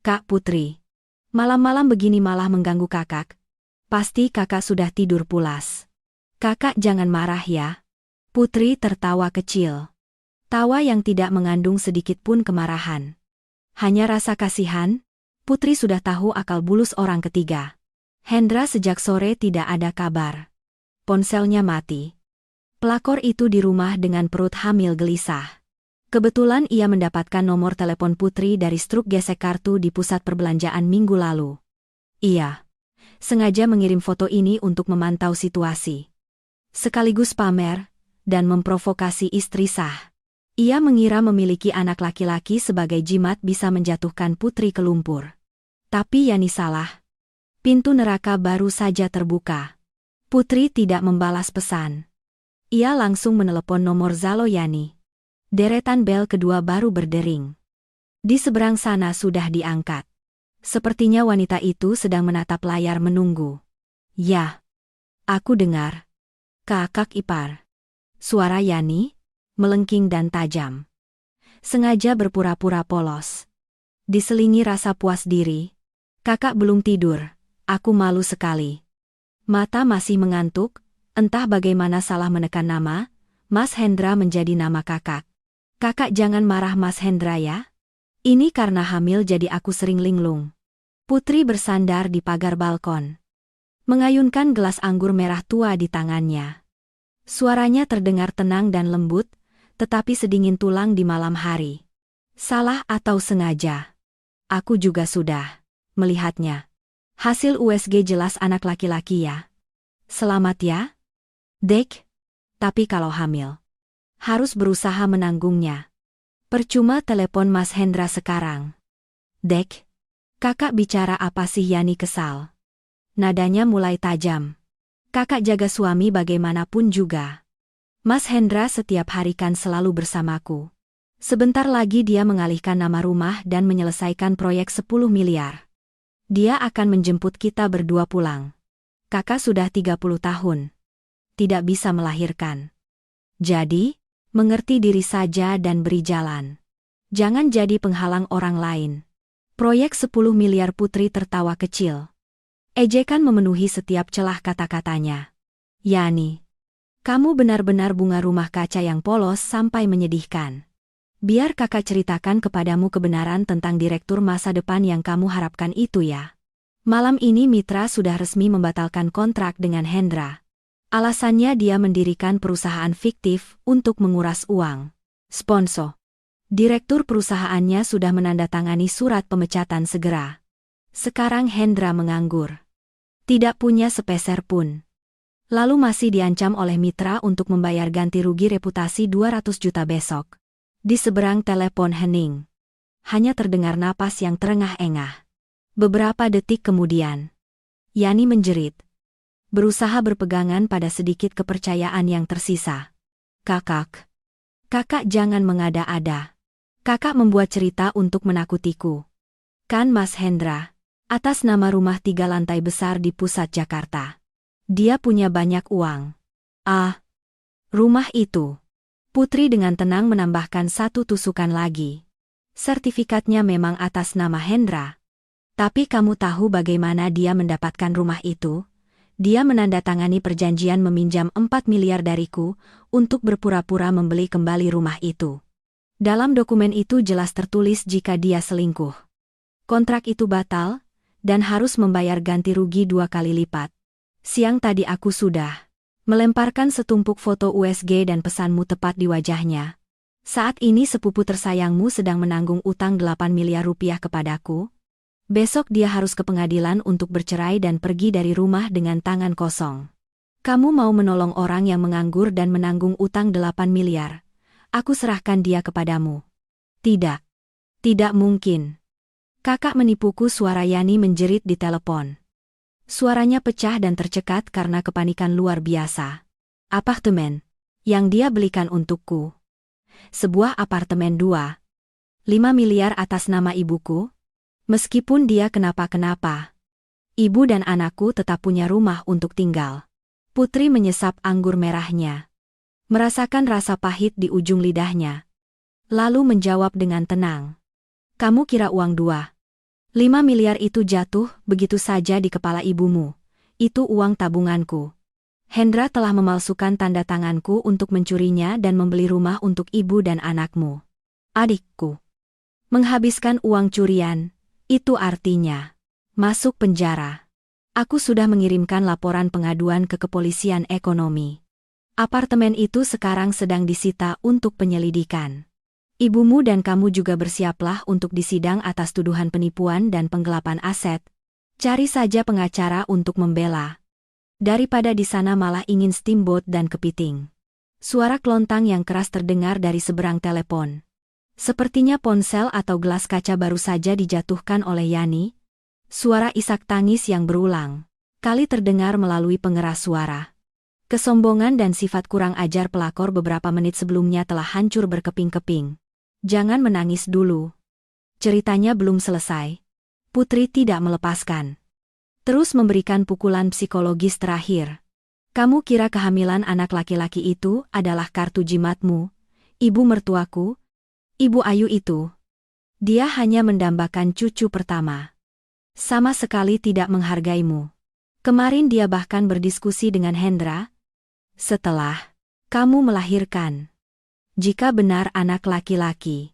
Kak Putri. Malam-malam begini malah mengganggu kakak. Pasti kakak sudah tidur pulas. Kakak jangan marah ya. Putri tertawa kecil. Tawa yang tidak mengandung sedikit pun kemarahan. Hanya rasa kasihan. Putri sudah tahu akal bulus orang ketiga. Hendra sejak sore tidak ada kabar. Ponselnya mati. Pelakor itu di rumah dengan perut hamil gelisah. Kebetulan ia mendapatkan nomor telepon Putri dari struk gesek kartu di pusat perbelanjaan minggu lalu. Ia sengaja mengirim foto ini untuk memantau situasi. Sekaligus pamer dan memprovokasi istri sah. Ia mengira memiliki anak laki-laki sebagai jimat bisa menjatuhkan Putri ke lumpur. Tapi Yani salah. Pintu neraka baru saja terbuka. Putri tidak membalas pesan. Ia langsung menelepon nomor Zalo Yani. Deretan bel kedua baru berdering. Di seberang sana sudah diangkat. Sepertinya wanita itu sedang menatap layar menunggu. Ya, aku dengar. Kakak ipar. Suara Yani, melengking dan tajam. Sengaja berpura-pura polos. Diselingi rasa puas diri. Kakak belum tidur, aku malu sekali. Mata masih mengantuk, entah bagaimana salah menekan nama, Mas Hendra menjadi nama kakak. Kakak jangan marah Mas Hendra ya. Ini karena hamil jadi aku sering linglung. Putri bersandar di pagar balkon. Mengayunkan gelas anggur merah tua di tangannya. Suaranya terdengar tenang dan lembut, tetapi sedingin tulang di malam hari. Salah atau sengaja? Aku juga sudah melihatnya. Hasil USG jelas anak laki-laki ya. Selamat ya, Dek. Tapi kalau hamil, harus berusaha menanggungnya. Percuma telepon Mas Hendra sekarang. Dek, kakak bicara apa sih? Yani kesal. Nadanya mulai tajam. Kakak jaga suami bagaimanapun juga. Mas Hendra setiap hari kan selalu bersamaku. Sebentar lagi dia mengalihkan nama rumah dan menyelesaikan proyek 10 miliar. Dia akan menjemput kita berdua pulang. Kakak sudah 30 tahun. Tidak bisa melahirkan. Jadi, mengerti diri saja dan beri jalan. Jangan jadi penghalang orang lain. Proyek 10 miliar. Putri tertawa kecil. Ejekan memenuhi setiap celah kata-katanya. Yani, kamu benar-benar bunga rumah kaca yang polos sampai menyedihkan. Biar kakak ceritakan kepadamu kebenaran tentang direktur masa depan yang kamu harapkan itu ya. Malam ini Mitra sudah resmi membatalkan kontrak dengan Hendra. Alasannya dia mendirikan perusahaan fiktif untuk menguras uang. Sponsor. Direktur perusahaannya sudah menandatangani surat pemecatan segera. Sekarang Hendra menganggur. Tidak punya sepeser pun. Lalu masih diancam oleh Mitra untuk membayar ganti rugi reputasi 200 juta besok. Di seberang telepon hening. Hanya terdengar napas yang terengah-engah. Beberapa detik kemudian, Yani menjerit. Berusaha berpegangan pada sedikit kepercayaan yang tersisa. Kakak. Kakak jangan mengada-ada. Kakak membuat cerita untuk menakutiku. Kan Mas Hendra, atas nama rumah 3 lantai besar di pusat Jakarta. Dia punya banyak uang. Ah, rumah itu. Putri dengan tenang menambahkan satu tusukan lagi. Sertifikatnya memang atas nama Hendra. Tapi kamu tahu bagaimana dia mendapatkan rumah itu? Dia menandatangani perjanjian meminjam 4 miliar dariku untuk berpura-pura membeli kembali rumah itu. Dalam dokumen itu jelas tertulis jika dia selingkuh. Kontrak itu batal, dan harus membayar ganti rugi 2 kali lipat. Siang tadi aku sudah melemparkan setumpuk foto USG dan pesanmu tepat di wajahnya. Saat ini sepupu tersayangmu sedang menanggung utang 8 miliar rupiah kepadaku. Besok dia harus ke pengadilan untuk bercerai dan pergi dari rumah dengan tangan kosong. Kamu mau menolong orang yang menganggur dan menanggung utang 8 miliar. Aku serahkan dia kepadamu. Tidak. Tidak mungkin. Kakak menipuku, suara Yani menjerit di telepon. Suaranya pecah dan tercekat karena kepanikan luar biasa. Apartemen yang dia belikan untukku. Sebuah apartemen 2,5 miliar atas nama ibuku. Meskipun dia kenapa-kenapa, ibu dan anakku tetap punya rumah untuk tinggal. Putri menyesap anggur merahnya. Merasakan rasa pahit di ujung lidahnya. Lalu menjawab dengan tenang. Kamu kira uang 2,5 miliar itu jatuh begitu saja di kepala ibumu? Itu uang tabunganku. Hendra telah memalsukan tanda tanganku untuk mencurinya dan membeli rumah untuk ibu dan anakmu. Adikku. Menghabiskan uang curian, itu artinya masuk penjara. Aku sudah mengirimkan laporan pengaduan ke kepolisian ekonomi. Apartemen itu sekarang sedang disita untuk penyelidikan. Ibumu dan kamu juga bersiaplah untuk disidang atas tuduhan penipuan dan penggelapan aset. Cari saja pengacara untuk membela. Daripada di sana malah ingin steamboat dan kepiting. Suara kelontang yang keras terdengar dari seberang telepon. Sepertinya ponsel atau gelas kaca baru saja dijatuhkan oleh Yani. Suara isak tangis yang berulang kali terdengar melalui pengeras suara. Kesombongan dan sifat kurang ajar pelakor beberapa menit sebelumnya telah hancur berkeping-keping. Jangan menangis dulu. Ceritanya belum selesai. Putri tidak melepaskan. Terus memberikan pukulan psikologis terakhir. Kamu kira kehamilan anak laki-laki itu adalah kartu jimatmu? Ibu mertuaku? Ibu Ayu itu? Dia hanya mendambakan cucu pertama. Sama sekali tidak menghargaimu. Kemarin dia bahkan berdiskusi dengan Hendra. Setelah kamu melahirkan, jika benar anak laki-laki,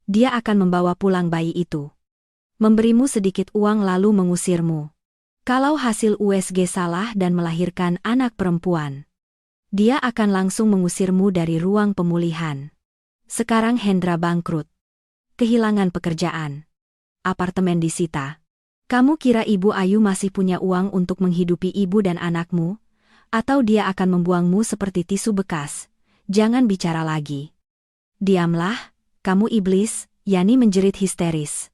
dia akan membawa pulang bayi itu. Memberimu sedikit uang lalu mengusirmu. Kalau hasil USG salah dan melahirkan anak perempuan, dia akan langsung mengusirmu dari ruang pemulihan. Sekarang Hendra bangkrut. Kehilangan pekerjaan. Apartemen disita. Kamu kira Ibu Ayu masih punya uang untuk menghidupi ibu dan anakmu? Atau dia akan membuangmu seperti tisu bekas? Jangan bicara lagi. Diamlah, kamu iblis, Yani menjerit histeris.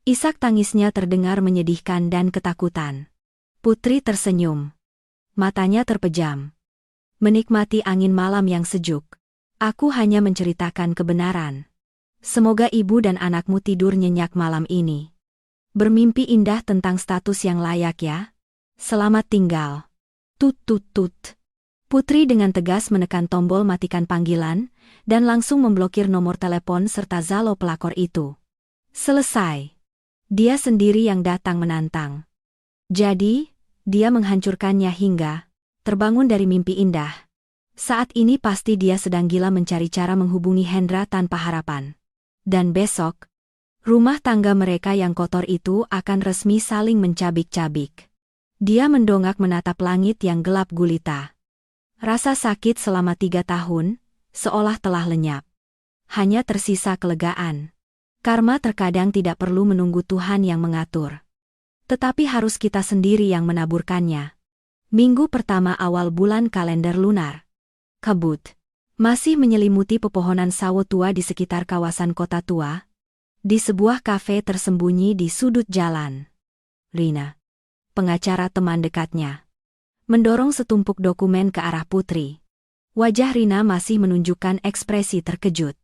Isak tangisnya terdengar menyedihkan dan ketakutan. Putri tersenyum. Matanya terpejam. Menikmati angin malam yang sejuk. Aku hanya menceritakan kebenaran. Semoga ibu dan anakmu tidur nyenyak malam ini. Bermimpi indah tentang status yang layak ya. Selamat tinggal. Tut tut tut. Putri dengan tegas menekan tombol matikan panggilan, dan langsung memblokir nomor telepon serta Zalo pelakor itu. Selesai. Dia sendiri yang datang menantang. Jadi, dia menghancurkannya hingga terbangun dari mimpi indah. Saat ini pasti dia sedang gila mencari cara menghubungi Hendra tanpa harapan. Dan besok, rumah tangga mereka yang kotor itu akan resmi saling mencabik-cabik. Dia mendongak menatap langit yang gelap gulita. Rasa sakit selama 3 tahun, seolah telah lenyap. Hanya tersisa kelegaan. Karma terkadang tidak perlu menunggu Tuhan yang mengatur. Tetapi harus kita sendiri yang menaburkannya. Minggu pertama awal bulan kalender lunar. Kabut masih menyelimuti pepohonan sawo tua di sekitar kawasan kota tua. Di sebuah kafe tersembunyi di sudut jalan, Rina, pengacara teman dekatnya, mendorong setumpuk dokumen ke arah Putri. Wajah Rina masih menunjukkan ekspresi terkejut,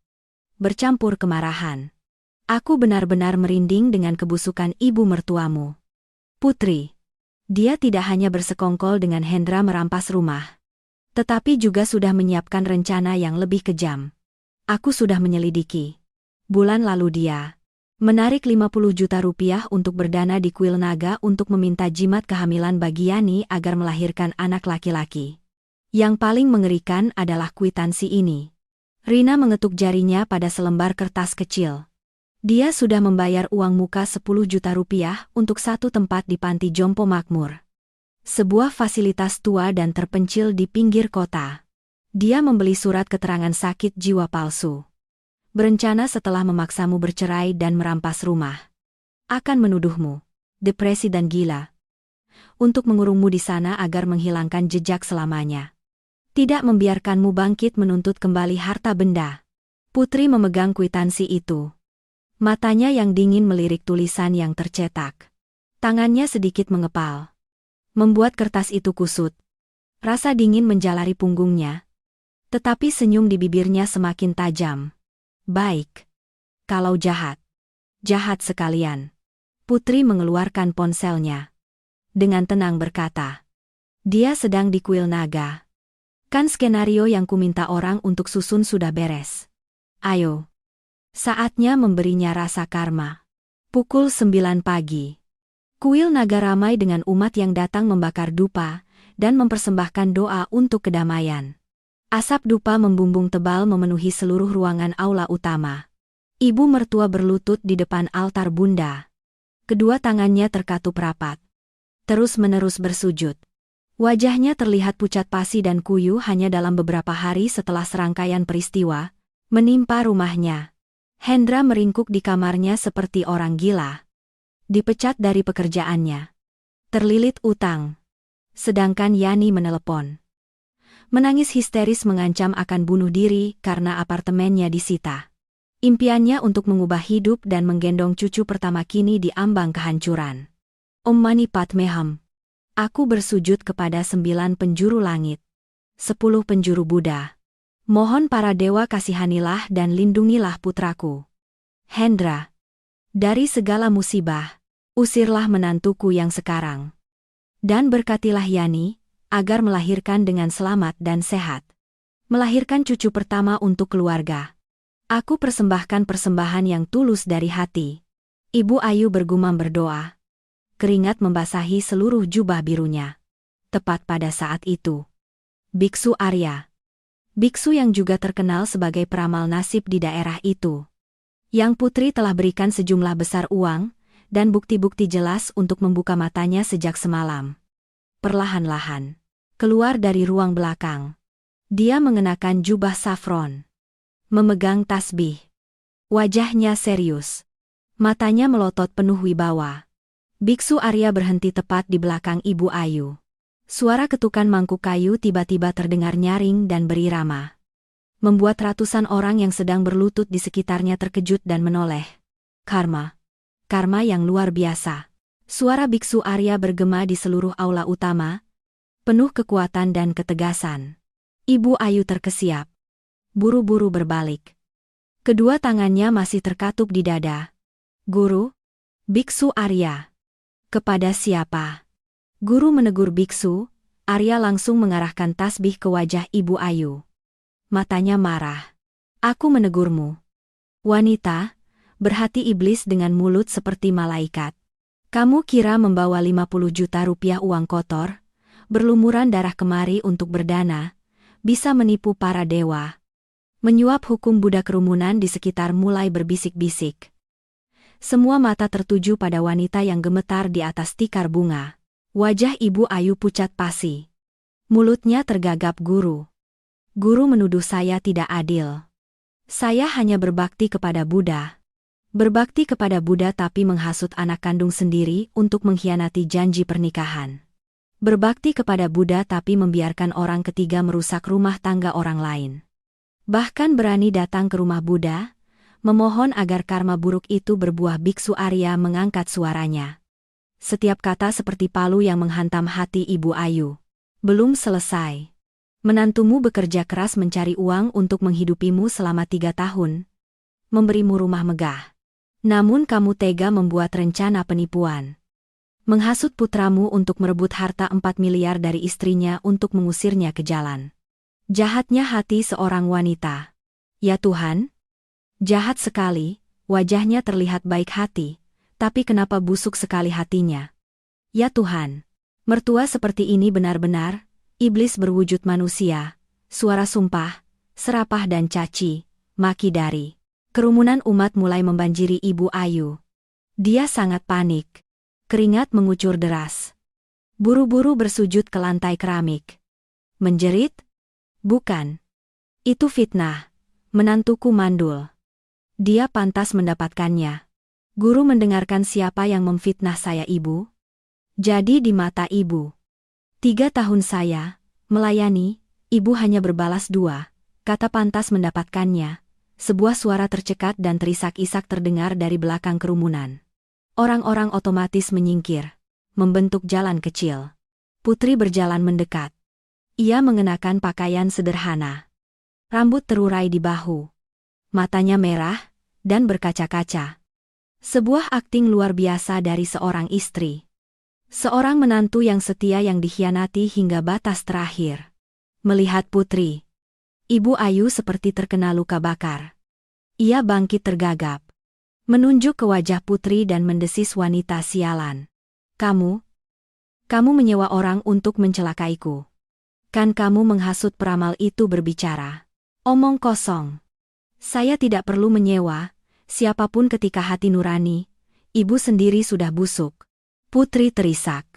bercampur kemarahan. Aku benar-benar merinding dengan kebusukan ibu mertuamu. Putri, dia tidak hanya bersekongkol dengan Hendra merampas rumah, tetapi juga sudah menyiapkan rencana yang lebih kejam. Aku sudah menyelidiki. Bulan lalu dia menarik 50 juta rupiah untuk berdana di kuil naga untuk meminta jimat kehamilan bagi Yani agar melahirkan anak laki-laki. Yang paling mengerikan adalah kwitansi ini. Rina mengetuk jarinya pada selembar kertas kecil. Dia sudah membayar uang muka 10 juta rupiah untuk satu tempat di panti jompo makmur. Sebuah fasilitas tua dan terpencil di pinggir kota. Dia membeli surat keterangan sakit jiwa palsu. Berencana setelah memaksamu bercerai dan merampas rumah. Akan menuduhmu depresi dan gila. untuk mengurungmu di sana agar menghilangkan jejak selamanya. Tidak membiarkanmu bangkit menuntut kembali harta benda. Putri memegang kwitansi itu. Matanya yang dingin melirik tulisan yang tercetak. Tangannya sedikit mengepal, membuat kertas itu kusut. Rasa dingin menjalari punggungnya. Tetapi senyum di bibirnya semakin tajam. Baik. Kalau jahat. Jahat sekalian. Putri mengeluarkan ponselnya. Dengan tenang berkata. Dia sedang di kuil naga. Kan skenario yang kuminta orang untuk susun sudah beres. Ayo. Saatnya memberinya rasa karma. Pukul 9 pagi. Kuil naga ramai dengan umat yang datang membakar dupa dan mempersembahkan doa untuk kedamaian. Asap dupa membumbung tebal memenuhi seluruh ruangan aula utama. Ibu mertua berlutut di depan altar bunda. Kedua tangannya terkatup rapat. Terus-menerus bersujud. Wajahnya terlihat pucat pasi dan kuyu hanya dalam beberapa hari setelah serangkaian peristiwa menimpa rumahnya. Hendra meringkuk di kamarnya seperti orang gila. Dipecat dari pekerjaannya. Terlilit utang. Sedangkan Yani menelepon. Menangis histeris mengancam akan bunuh diri karena apartemennya disita. Impiannya untuk mengubah hidup dan menggendong cucu pertama kini diambang kehancuran. Om Mani Padme Hum. Aku bersujud kepada 9 penjuru langit. 10 penjuru Buddha. Mohon para dewa kasihanilah dan lindungilah putraku. Hendra. Dari segala musibah, usirlah menantuku yang sekarang. Dan berkatilah Yani, agar melahirkan dengan selamat dan sehat. Melahirkan cucu pertama untuk keluarga. Aku persembahkan persembahan yang tulus dari hati. Ibu Ayu bergumam berdoa. Keringat membasahi seluruh jubah birunya. Tepat pada saat itu. Biksu Arya. Biksu yang juga terkenal sebagai peramal nasib di daerah itu. Yang Putri telah berikan sejumlah besar uang, dan bukti-bukti jelas untuk membuka matanya sejak semalam. Perlahan-lahan. Keluar dari ruang belakang. Dia mengenakan jubah safron. Memegang tasbih. Wajahnya serius. Matanya melotot penuh wibawa. Biksu Arya berhenti tepat di belakang Ibu Ayu. Suara ketukan mangkuk kayu tiba-tiba terdengar nyaring dan berirama. Membuat ratusan orang yang sedang berlutut di sekitarnya terkejut dan menoleh. Karma. Karma yang luar biasa. Suara Biksu Arya bergema di seluruh aula utama, penuh kekuatan dan ketegasan. Ibu Ayu terkesiap. Buru-buru berbalik. Kedua tangannya masih terkatup di dada. Guru? Biksu Arya. Kepada siapa? Guru menegur biksu. Arya langsung mengarahkan tasbih ke wajah Ibu Ayu. Matanya marah. Aku menegurmu. Wanita, berhati iblis dengan mulut seperti malaikat. Kamu kira membawa 50 juta rupiah uang kotor, berlumuran darah kemari untuk berdana, bisa menipu para dewa. Menyuap hukum Buddha kerumunan di sekitar mulai berbisik-bisik. Semua mata tertuju pada wanita yang gemetar di atas tikar bunga. Wajah Ibu Ayu pucat pasi. Mulutnya tergagap guru. Guru menuduh saya tidak adil. Saya hanya berbakti kepada Buddha. Berbakti kepada Buddha tapi menghasut anak kandung sendiri untuk mengkhianati janji pernikahan. Berbakti kepada Buddha tapi membiarkan orang ketiga merusak rumah tangga orang lain. Bahkan berani datang ke rumah Buddha, memohon agar karma buruk itu berbuah. Biksu Arya mengangkat suaranya. Setiap kata seperti palu yang menghantam hati Ibu Ayu. Belum selesai. Menantumu bekerja keras mencari uang untuk menghidupimu selama 3 tahun. Memberimu rumah megah. Namun kamu tega membuat rencana penipuan. Menghasut putramu untuk merebut harta 4 miliar dari istrinya untuk mengusirnya ke jalan. Jahatnya hati seorang wanita. Ya Tuhan? Jahat sekali, wajahnya terlihat baik hati, tapi kenapa busuk sekali hatinya? Ya Tuhan, mertua seperti ini benar-benar, iblis berwujud manusia, suara sumpah, serapah dan caci, maki dari kerumunan umat mulai membanjiri Ibu Ayu. Dia sangat panik. Keringat mengucur deras. Buru-buru bersujud ke lantai keramik. Menjerit? Bukan. Itu fitnah. Menantuku mandul. Dia pantas mendapatkannya. Guru mendengarkan siapa yang memfitnah saya, Ibu? Jadi di mata ibu, 3 tahun saya melayani, ibu hanya berbalas 2 kata pantas mendapatkannya. Sebuah suara tercekat dan terisak-isak terdengar dari belakang kerumunan. Orang-orang otomatis menyingkir, membentuk jalan kecil. Putri berjalan mendekat. Ia mengenakan pakaian sederhana. Rambut terurai di bahu. Matanya merah dan berkaca-kaca. Sebuah akting luar biasa dari seorang istri. Seorang menantu yang setia yang dikhianati hingga batas terakhir. Melihat Putri, Ibu Ayu seperti terkena luka bakar. Ia bangkit tergagap. Menunjuk ke wajah Putri dan mendesis wanita sialan. Kamu menyewa orang untuk mencelakaiku. Kan kamu menghasut peramal itu berbicara. Omong kosong. Saya tidak perlu menyewa, siapapun ketika hati nurani, ibu sendiri sudah busuk. Putri terisak.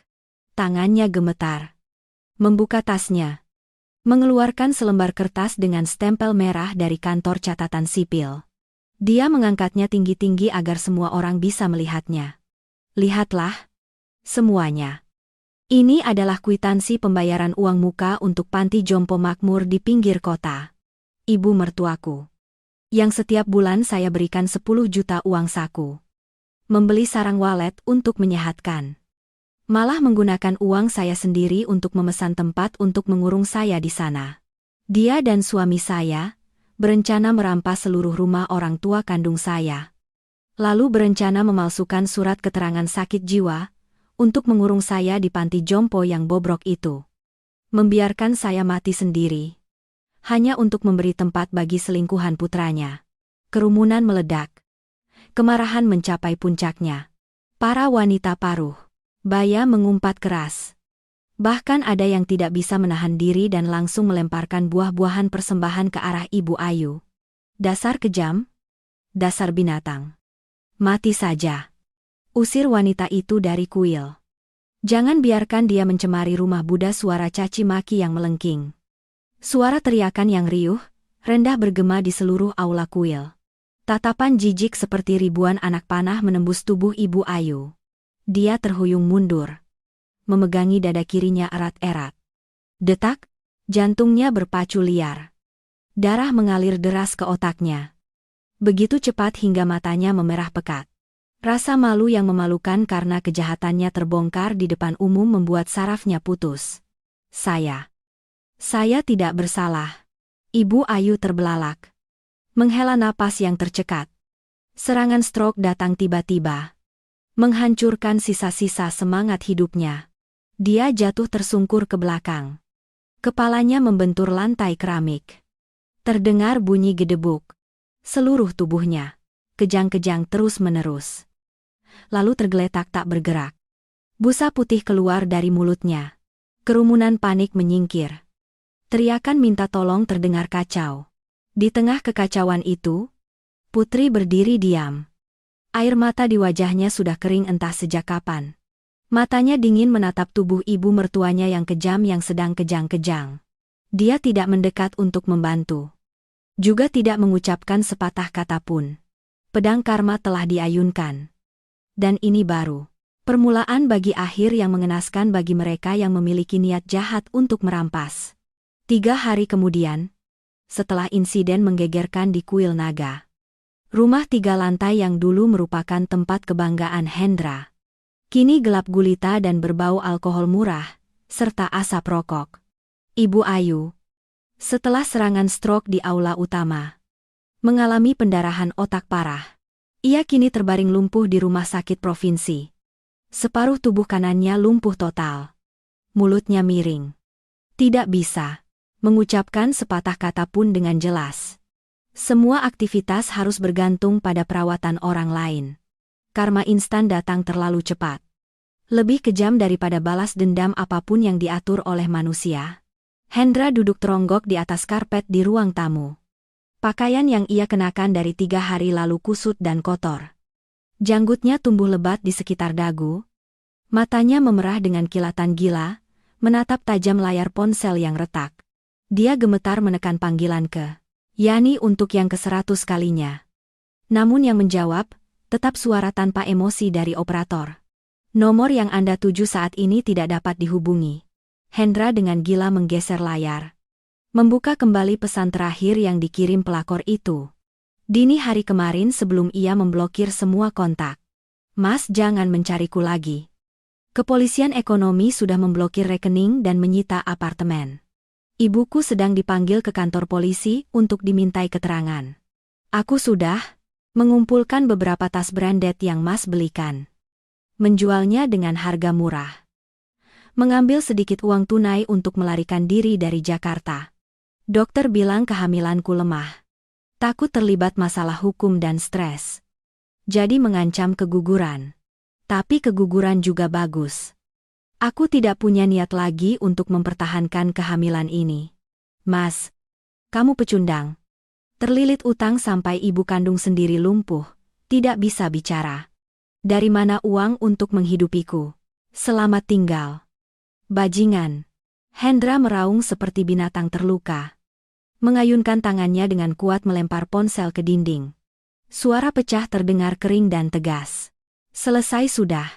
Tangannya gemetar. Membuka tasnya. Mengeluarkan selembar kertas dengan stempel merah dari kantor catatan sipil. Dia mengangkatnya tinggi-tinggi agar semua orang bisa melihatnya. Lihatlah. Semuanya. Ini adalah kwitansi pembayaran uang muka untuk panti jompo makmur di pinggir kota. Ibu mertuaku. Yang setiap bulan saya berikan 10 juta uang saku. Membeli sarang walet untuk menyehatkan. Malah menggunakan uang saya sendiri untuk memesan tempat untuk mengurung saya di sana. Dia dan suami saya berencana merampas seluruh rumah orang tua kandung saya. Lalu berencana memalsukan surat keterangan sakit jiwa untuk mengurung saya di panti jompo yang bobrok itu. Membiarkan saya mati sendiri. Hanya untuk memberi tempat bagi selingkuhan putranya. Kerumunan meledak. Kemarahan mencapai puncaknya. Para wanita paruh baya mengumpat keras. Bahkan ada yang tidak bisa menahan diri dan langsung melemparkan buah-buahan persembahan ke arah Ibu Ayu. Dasar kejam. Dasar binatang. Mati saja. Usir wanita itu dari kuil. Jangan biarkan dia mencemari rumah Buddha. Suara caci maki yang melengking. Suara teriakan yang riuh, rendah bergema di seluruh aula kuil. Tatapan jijik seperti ribuan anak panah menembus tubuh Ibu Ayu. Dia terhuyung mundur. Memegangi dada kirinya erat-erat. Detak, jantungnya berpacu liar. Darah mengalir deras ke otaknya. Begitu cepat hingga matanya memerah pekat. Rasa malu yang memalukan karena kejahatannya terbongkar di depan umum membuat sarafnya putus. Saya tidak bersalah. Ibu Ayu terbelalak. Menghela napas yang tercekat. Serangan stroke datang tiba-tiba. Menghancurkan sisa-sisa semangat hidupnya. Dia jatuh tersungkur ke belakang. Kepalanya membentur lantai keramik. Terdengar bunyi gedebuk. Seluruh tubuhnya kejang-kejang terus-menerus. Lalu tergeletak tak bergerak. Busa putih keluar dari mulutnya. Kerumunan panik menyingkir. Teriakan minta tolong terdengar kacau. Di tengah kekacauan itu, Putri berdiri diam. Air mata di wajahnya sudah kering entah sejak kapan. Matanya dingin menatap tubuh ibu mertuanya yang kejam yang sedang kejang-kejang. Dia tidak mendekat untuk membantu. Juga tidak mengucapkan sepatah kata pun. Pedang karma telah diayunkan. Dan ini baru permulaan bagi akhir yang mengenaskan bagi mereka yang memiliki niat jahat untuk merampas. 3 hari kemudian, setelah insiden menggegerkan di Kuil Naga. Rumah 3 lantai yang dulu merupakan tempat kebanggaan Hendra. Kini gelap gulita dan berbau alkohol murah, serta asap rokok. Ibu Ayu, setelah serangan stroke di aula utama, mengalami pendarahan otak parah. Ia kini terbaring lumpuh di rumah sakit provinsi. Separuh tubuh kanannya lumpuh total. Mulutnya miring. Tidak bisa mengucapkan sepatah kata pun dengan jelas. Semua aktivitas harus bergantung pada perawatan orang lain. Karma instan datang terlalu cepat. Lebih kejam daripada balas dendam apapun yang diatur oleh manusia. Hendra duduk teronggok di atas karpet di ruang tamu. Pakaian yang ia kenakan dari 3 hari lalu kusut dan kotor. Janggutnya tumbuh lebat di sekitar dagu. Matanya memerah dengan kilatan gila, menatap tajam layar ponsel yang retak. Dia gemetar menekan panggilan ke Yani untuk yang ke-100 kalinya. Namun yang menjawab, tetap suara tanpa emosi dari operator. Nomor yang Anda tuju saat ini tidak dapat dihubungi. Hendra dengan gila menggeser layar. Membuka kembali pesan terakhir yang dikirim pelakor itu. Dini hari kemarin sebelum ia memblokir semua kontak. Mas, jangan mencariku lagi. Kepolisian ekonomi sudah memblokir rekening dan menyita apartemen. Ibuku sedang dipanggil ke kantor polisi untuk dimintai keterangan. Aku sudah mengumpulkan beberapa tas branded yang Mas belikan. Menjualnya dengan harga murah. Mengambil sedikit uang tunai untuk melarikan diri dari Jakarta. Dokter bilang kehamilanku lemah. Takut terlibat masalah hukum dan stres. Jadi mengancam keguguran. Tapi keguguran juga bagus. Aku tidak punya niat lagi untuk mempertahankan kehamilan ini. Mas, kamu pecundang. Terlilit utang sampai ibu kandung sendiri lumpuh, tidak bisa bicara. Dari mana uang untuk menghidupiku? Selamat tinggal. Bajingan. Hendra meraung seperti binatang terluka. Mengayunkan tangannya dengan kuat melempar ponsel ke dinding. Suara pecah terdengar kering dan tegas. Selesai sudah.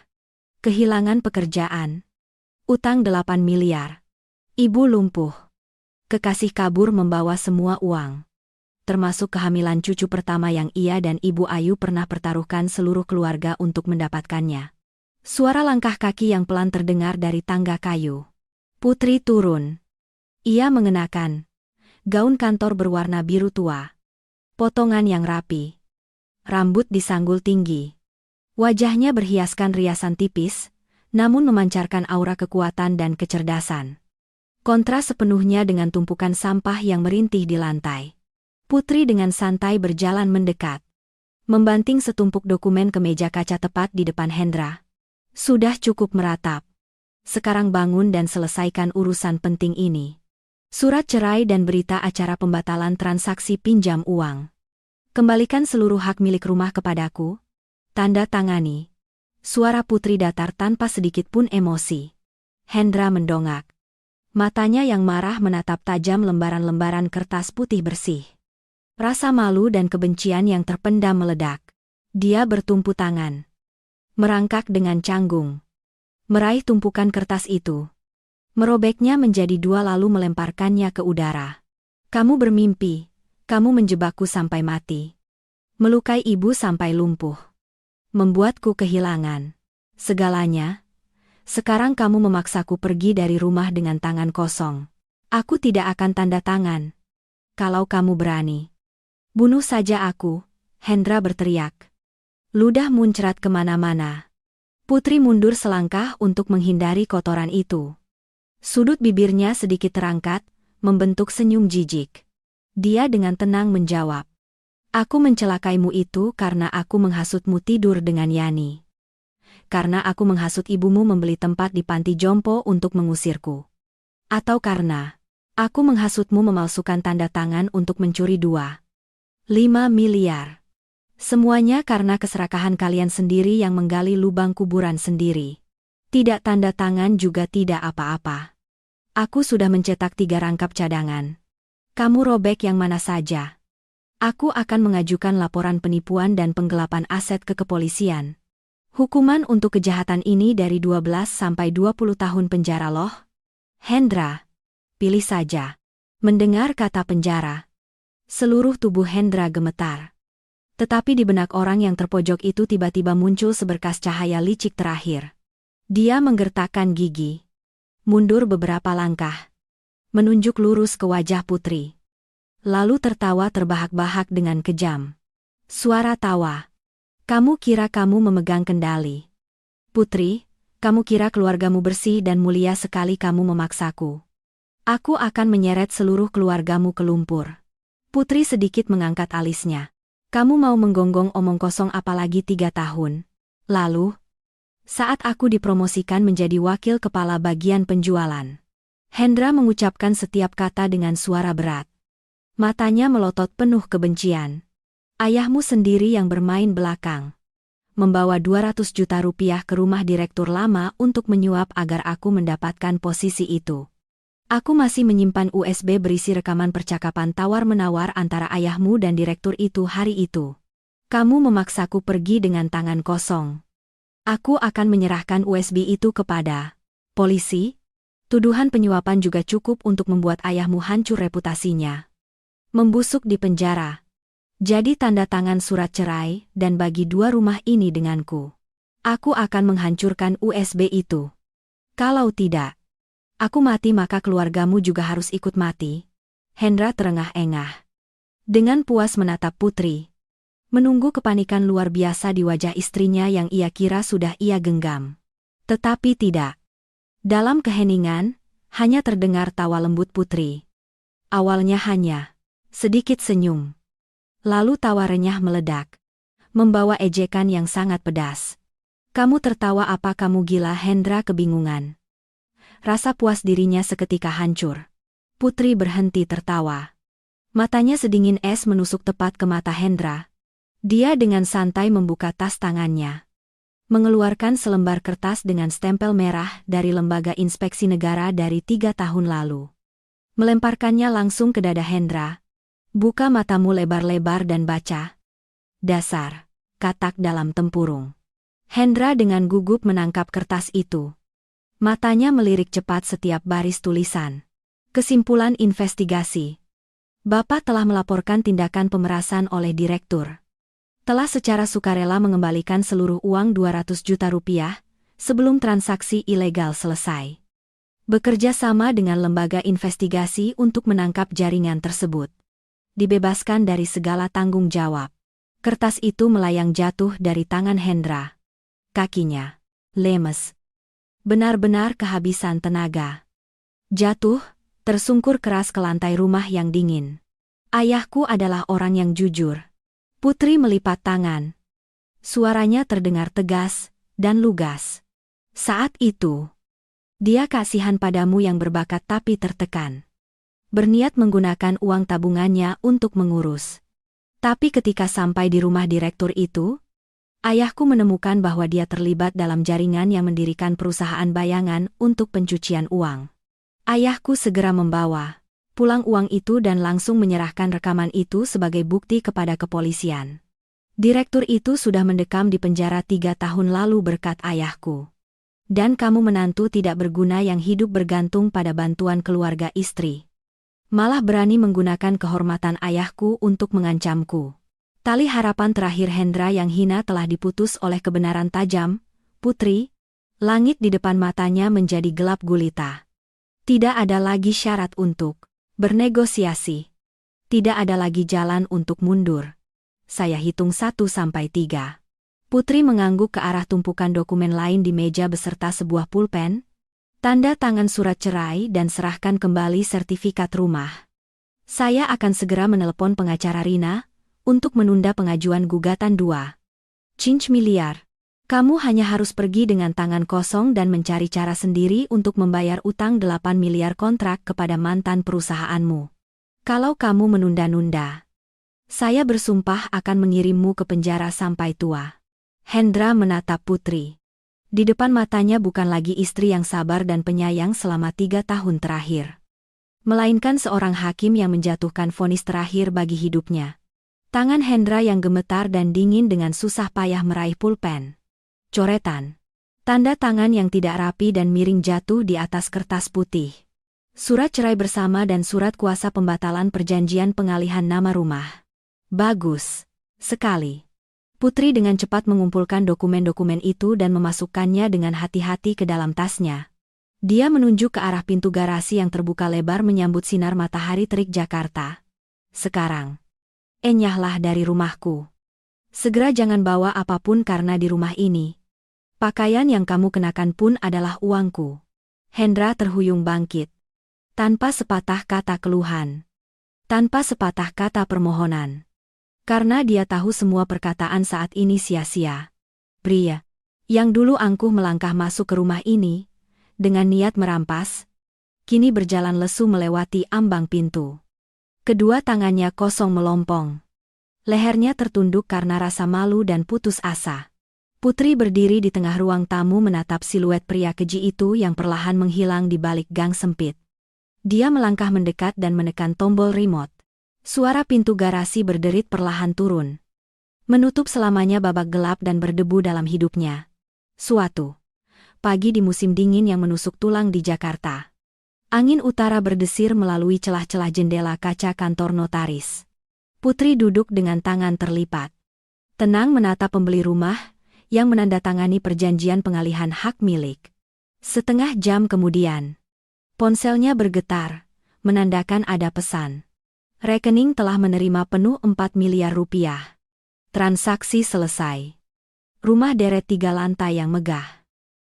Kehilangan pekerjaan. Utang 8 miliar. Ibu lumpuh. Kekasih kabur membawa semua uang. Termasuk kehamilan cucu pertama yang ia dan Ibu Ayu pernah pertaruhkan seluruh keluarga untuk mendapatkannya. Suara langkah kaki yang pelan terdengar dari tangga kayu. Putri turun. Ia mengenakan gaun kantor berwarna biru tua. Potongan yang rapi. Rambut disanggul tinggi. Wajahnya berhiaskan riasan tipis, namun memancarkan aura kekuatan dan kecerdasan. Kontras sepenuhnya dengan tumpukan sampah yang merintih di lantai. Putri dengan santai berjalan mendekat. Membanting setumpuk dokumen ke meja kaca tepat di depan Hendra. Sudah cukup meratap. Sekarang bangun dan selesaikan urusan penting ini. Surat cerai dan berita acara pembatalan transaksi pinjam uang. Kembalikan seluruh hak milik rumah kepadaku. Tanda tangani. Suara Putri datar tanpa sedikit pun emosi. Hendra mendongak. Matanya yang marah menatap tajam lembaran-lembaran kertas putih bersih. Rasa malu dan kebencian yang terpendam meledak. Dia bertumpu tangan. Merangkak dengan canggung. Meraih tumpukan kertas itu. Merobeknya menjadi dua lalu melemparkannya ke udara. Kamu bermimpi. Kamu menjebakku sampai mati. Melukai ibu sampai lumpuh. Membuatku kehilangan segalanya. Sekarang kamu memaksaku pergi dari rumah dengan tangan kosong. Aku tidak akan tanda tangan. Kalau kamu berani. Bunuh saja aku, Hendra berteriak. Ludah muncrat kemana-mana. Putri mundur selangkah untuk menghindari kotoran itu. Sudut bibirnya sedikit terangkat, membentuk senyum jijik. Dia dengan tenang menjawab. Aku mencelakaimu itu karena aku menghasutmu tidur dengan Yani. Karena aku menghasut ibumu membeli tempat di panti jompo untuk mengusirku. Atau karena aku menghasutmu memalsukan tanda tangan untuk mencuri 5 miliar. Semuanya karena keserakahan kalian sendiri yang menggali lubang kuburan sendiri. Tidak tanda tangan juga tidak apa-apa. Aku sudah mencetak 3 rangkap cadangan. Kamu robek yang mana saja. Aku akan mengajukan laporan penipuan dan penggelapan aset ke kepolisian. Hukuman untuk kejahatan ini dari 12 sampai 20 tahun penjara loh. Hendra, pilih saja. Mendengar kata penjara. Seluruh tubuh Hendra gemetar. Tetapi di benak orang yang terpojok itu tiba-tiba muncul seberkas cahaya licik terakhir. Dia menggertakkan gigi. Mundur beberapa langkah. Menunjuk lurus ke wajah Putri. Lalu tertawa terbahak-bahak dengan kejam. Suara tawa. Kamu kira kamu memegang kendali. Putri, kamu kira keluargamu bersih dan mulia sekali kamu memaksaku. Aku akan menyeret seluruh keluargamu ke lumpur. Putri sedikit mengangkat alisnya. Kamu mau menggonggong omong kosong apalagi 3 tahun. Lalu, saat aku dipromosikan menjadi wakil kepala bagian penjualan. Hendra mengucapkan setiap kata dengan suara berat. Matanya melotot penuh kebencian. Ayahmu sendiri yang bermain belakang. Membawa 200 juta rupiah ke rumah direktur lama untuk menyuap agar aku mendapatkan posisi itu. Aku masih menyimpan USB berisi rekaman percakapan tawar-menawar antara ayahmu dan direktur itu hari itu. Kamu memaksaku pergi dengan tangan kosong. Aku akan menyerahkan USB itu kepada polisi. Tuduhan penyuapan juga cukup untuk membuat ayahmu hancur reputasinya. Membusuk di penjara. Jadi tanda tangan surat cerai dan bagi 2 rumah ini denganku. Aku akan menghancurkan USB itu. Kalau tidak, aku mati maka keluargamu juga harus ikut mati. Hendra terengah-engah. Dengan puas menatap Putri. Menunggu kepanikan luar biasa di wajah istrinya yang ia kira sudah ia genggam. Tetapi tidak. Dalam keheningan, hanya terdengar tawa lembut Putri. Awalnya hanya sedikit senyum. Lalu tawa renyah meledak. Membawa ejekan yang sangat pedas. Kamu tertawa apa kamu gila? Hendra kebingungan. Rasa puas dirinya seketika hancur. Putri berhenti tertawa. Matanya sedingin es menusuk tepat ke mata Hendra. Dia dengan santai membuka tas tangannya. Mengeluarkan selembar kertas dengan stempel merah dari Lembaga Inspeksi Negara dari 3 tahun lalu. Melemparkannya langsung ke dada Hendra. Buka matamu lebar-lebar dan baca. Dasar. Katak dalam tempurung. Hendra dengan gugup menangkap kertas itu. Matanya melirik cepat setiap baris tulisan. Kesimpulan investigasi. Bapak telah melaporkan tindakan pemerasan oleh direktur. Telah secara sukarela mengembalikan seluruh uang 200 juta rupiah sebelum transaksi ilegal selesai. Bekerja sama dengan lembaga investigasi untuk menangkap jaringan tersebut. Dibebaskan dari segala tanggung jawab. Kertas itu melayang jatuh dari tangan Hendra. Kakinya lemes. Benar-benar kehabisan tenaga. Jatuh, tersungkur keras ke lantai rumah yang dingin. Ayahku adalah orang yang jujur. Putri melipat tangan. Suaranya terdengar tegas dan lugas. Saat itu, dia kasihan padamu yang berbakat tapi tertekan. Berniat menggunakan uang tabungannya untuk mengurus. Tapi ketika sampai di rumah direktur itu, ayahku menemukan bahwa dia terlibat dalam jaringan yang mendirikan perusahaan bayangan untuk pencucian uang. Ayahku segera membawa pulang uang itu dan langsung menyerahkan rekaman itu sebagai bukti kepada kepolisian. Direktur itu sudah mendekam di penjara 3 tahun lalu berkat ayahku. Dan kamu menantu tidak berguna yang hidup bergantung pada bantuan keluarga istri. Malah berani menggunakan kehormatan ayahku untuk mengancamku. Tali harapan terakhir Hendra yang hina telah diputus oleh kebenaran tajam. Putri, langit di depan matanya menjadi gelap gulita. Tidak ada lagi syarat untuk bernegosiasi. Tidak ada lagi jalan untuk mundur. Saya hitung 1 sampai 3. Putri mengangguk ke arah tumpukan dokumen lain di meja beserta sebuah pulpen. Tanda tangan surat cerai dan serahkan kembali sertifikat rumah. Saya akan segera menelepon pengacara Rina untuk menunda pengajuan gugatan 2,5 miliar. Kamu hanya harus pergi dengan tangan kosong dan mencari cara sendiri untuk membayar utang 8 miliar kontrak kepada mantan perusahaanmu. Kalau kamu menunda-nunda, saya bersumpah akan mengirimmu ke penjara sampai tua. Hendra menatap Putri. Di depan matanya bukan lagi istri yang sabar dan penyayang selama 3 tahun terakhir. Melainkan seorang hakim yang menjatuhkan vonis terakhir bagi hidupnya. Tangan Hendra yang gemetar dan dingin dengan susah payah meraih pulpen. Coretan. Tanda tangan yang tidak rapi dan miring jatuh di atas kertas putih. Surat cerai bersama dan surat kuasa pembatalan perjanjian pengalihan nama rumah. Bagus sekali. Putri dengan cepat mengumpulkan dokumen-dokumen itu dan memasukkannya dengan hati-hati ke dalam tasnya. Dia menunjuk ke arah pintu garasi yang terbuka lebar menyambut sinar matahari terik Jakarta. Sekarang, enyahlah dari rumahku. Segera jangan bawa apapun karena di rumah ini, pakaian yang kamu kenakan pun adalah uangku. Hendra terhuyung bangkit. Tanpa sepatah kata keluhan. Tanpa sepatah kata permohonan. Karena dia tahu semua perkataan saat ini sia-sia. Pria yang dulu angkuh melangkah masuk ke rumah ini, dengan niat merampas, kini berjalan lesu melewati ambang pintu. Kedua tangannya kosong melompong. Lehernya tertunduk karena rasa malu dan putus asa. Putri berdiri di tengah ruang tamu menatap siluet pria keji itu yang perlahan menghilang di balik gang sempit. Dia melangkah mendekat dan menekan tombol remote. Suara pintu garasi berderit perlahan turun. Menutup selamanya babak gelap dan berdebu dalam hidupnya. Suatu pagi di musim dingin yang menusuk tulang di Jakarta. Angin utara berdesir melalui celah-celah jendela kaca kantor notaris. Putri duduk dengan tangan terlipat. Tenang menatap pembeli rumah yang menandatangani perjanjian pengalihan hak milik. Setengah jam kemudian, ponselnya bergetar, menandakan ada pesan. Rekening telah menerima penuh 4 miliar rupiah. Transaksi selesai. Rumah deret 3 lantai yang megah.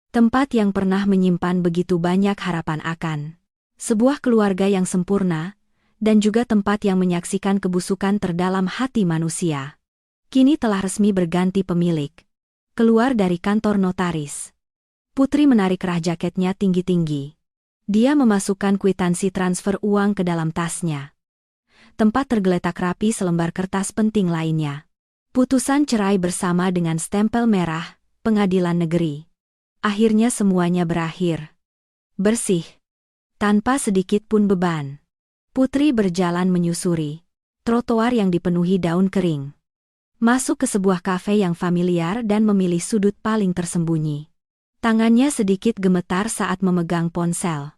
Tempat yang pernah menyimpan begitu banyak harapan akan sebuah keluarga yang sempurna, dan juga tempat yang menyaksikan kebusukan terdalam hati manusia. Kini telah resmi berganti pemilik. Keluar dari kantor notaris. Putri menarik kerah jaketnya tinggi-tinggi. Dia memasukkan kwitansi transfer uang ke dalam tasnya. Tempat tergeletak rapi selembar kertas penting lainnya. Putusan cerai bersama dengan stempel merah, Pengadilan Negeri. Akhirnya semuanya berakhir. Bersih. Tanpa sedikit pun beban. Putri berjalan menyusuri trotoar yang dipenuhi daun kering. Masuk ke sebuah kafe yang familiar dan memilih sudut paling tersembunyi. Tangannya sedikit gemetar saat memegang ponsel.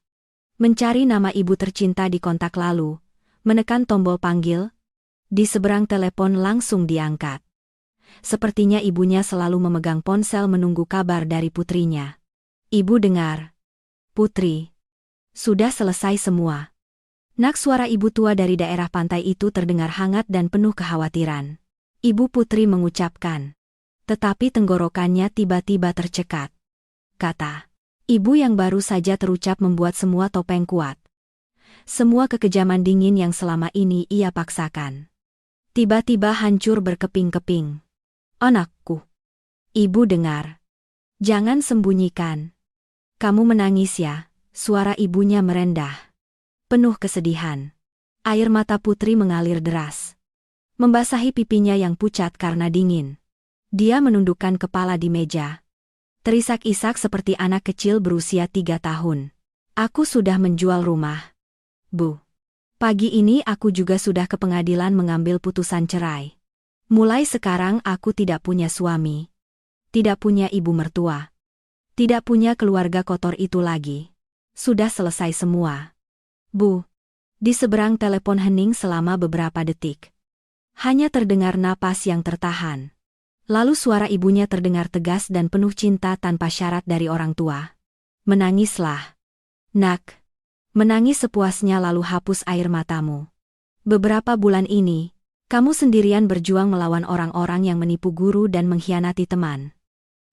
Mencari nama ibu tercinta di kontak lalu, menekan tombol panggil. Di seberang telepon langsung diangkat. Sepertinya ibunya selalu memegang ponsel menunggu kabar dari putrinya. Ibu dengar. Putri. Sudah selesai semua. Nak, suara ibu tua dari daerah pantai itu terdengar hangat dan penuh kekhawatiran. Ibu Putri mengucapkan. Tetapi tenggorokannya tiba-tiba tercekat. Kata ibu yang baru saja terucap membuat semua topeng kuat. Semua kekejaman dingin yang selama ini ia paksakan. Tiba-tiba hancur berkeping-keping. Anakku. Ibu dengar. Jangan sembunyikan. Kamu menangis ya. Suara ibunya merendah. Penuh kesedihan. Air mata Putri mengalir deras. Membasahi pipinya yang pucat karena dingin. Dia menundukkan kepala di meja. Terisak-isak seperti anak kecil berusia 3 tahun. Aku sudah menjual rumah. Bu. Pagi ini aku juga sudah ke pengadilan mengambil putusan cerai. Mulai sekarang aku tidak punya suami. Tidak punya ibu mertua. Tidak punya keluarga kotor itu lagi. Sudah selesai semua. Bu. Di seberang telepon hening selama beberapa detik. Hanya terdengar napas yang tertahan. Lalu suara ibunya terdengar tegas dan penuh cinta tanpa syarat dari orang tua. Menangislah. Nak. Menangis sepuasnya lalu hapus air matamu. Beberapa bulan ini, kamu sendirian berjuang melawan orang-orang yang menipu guru dan mengkhianati teman.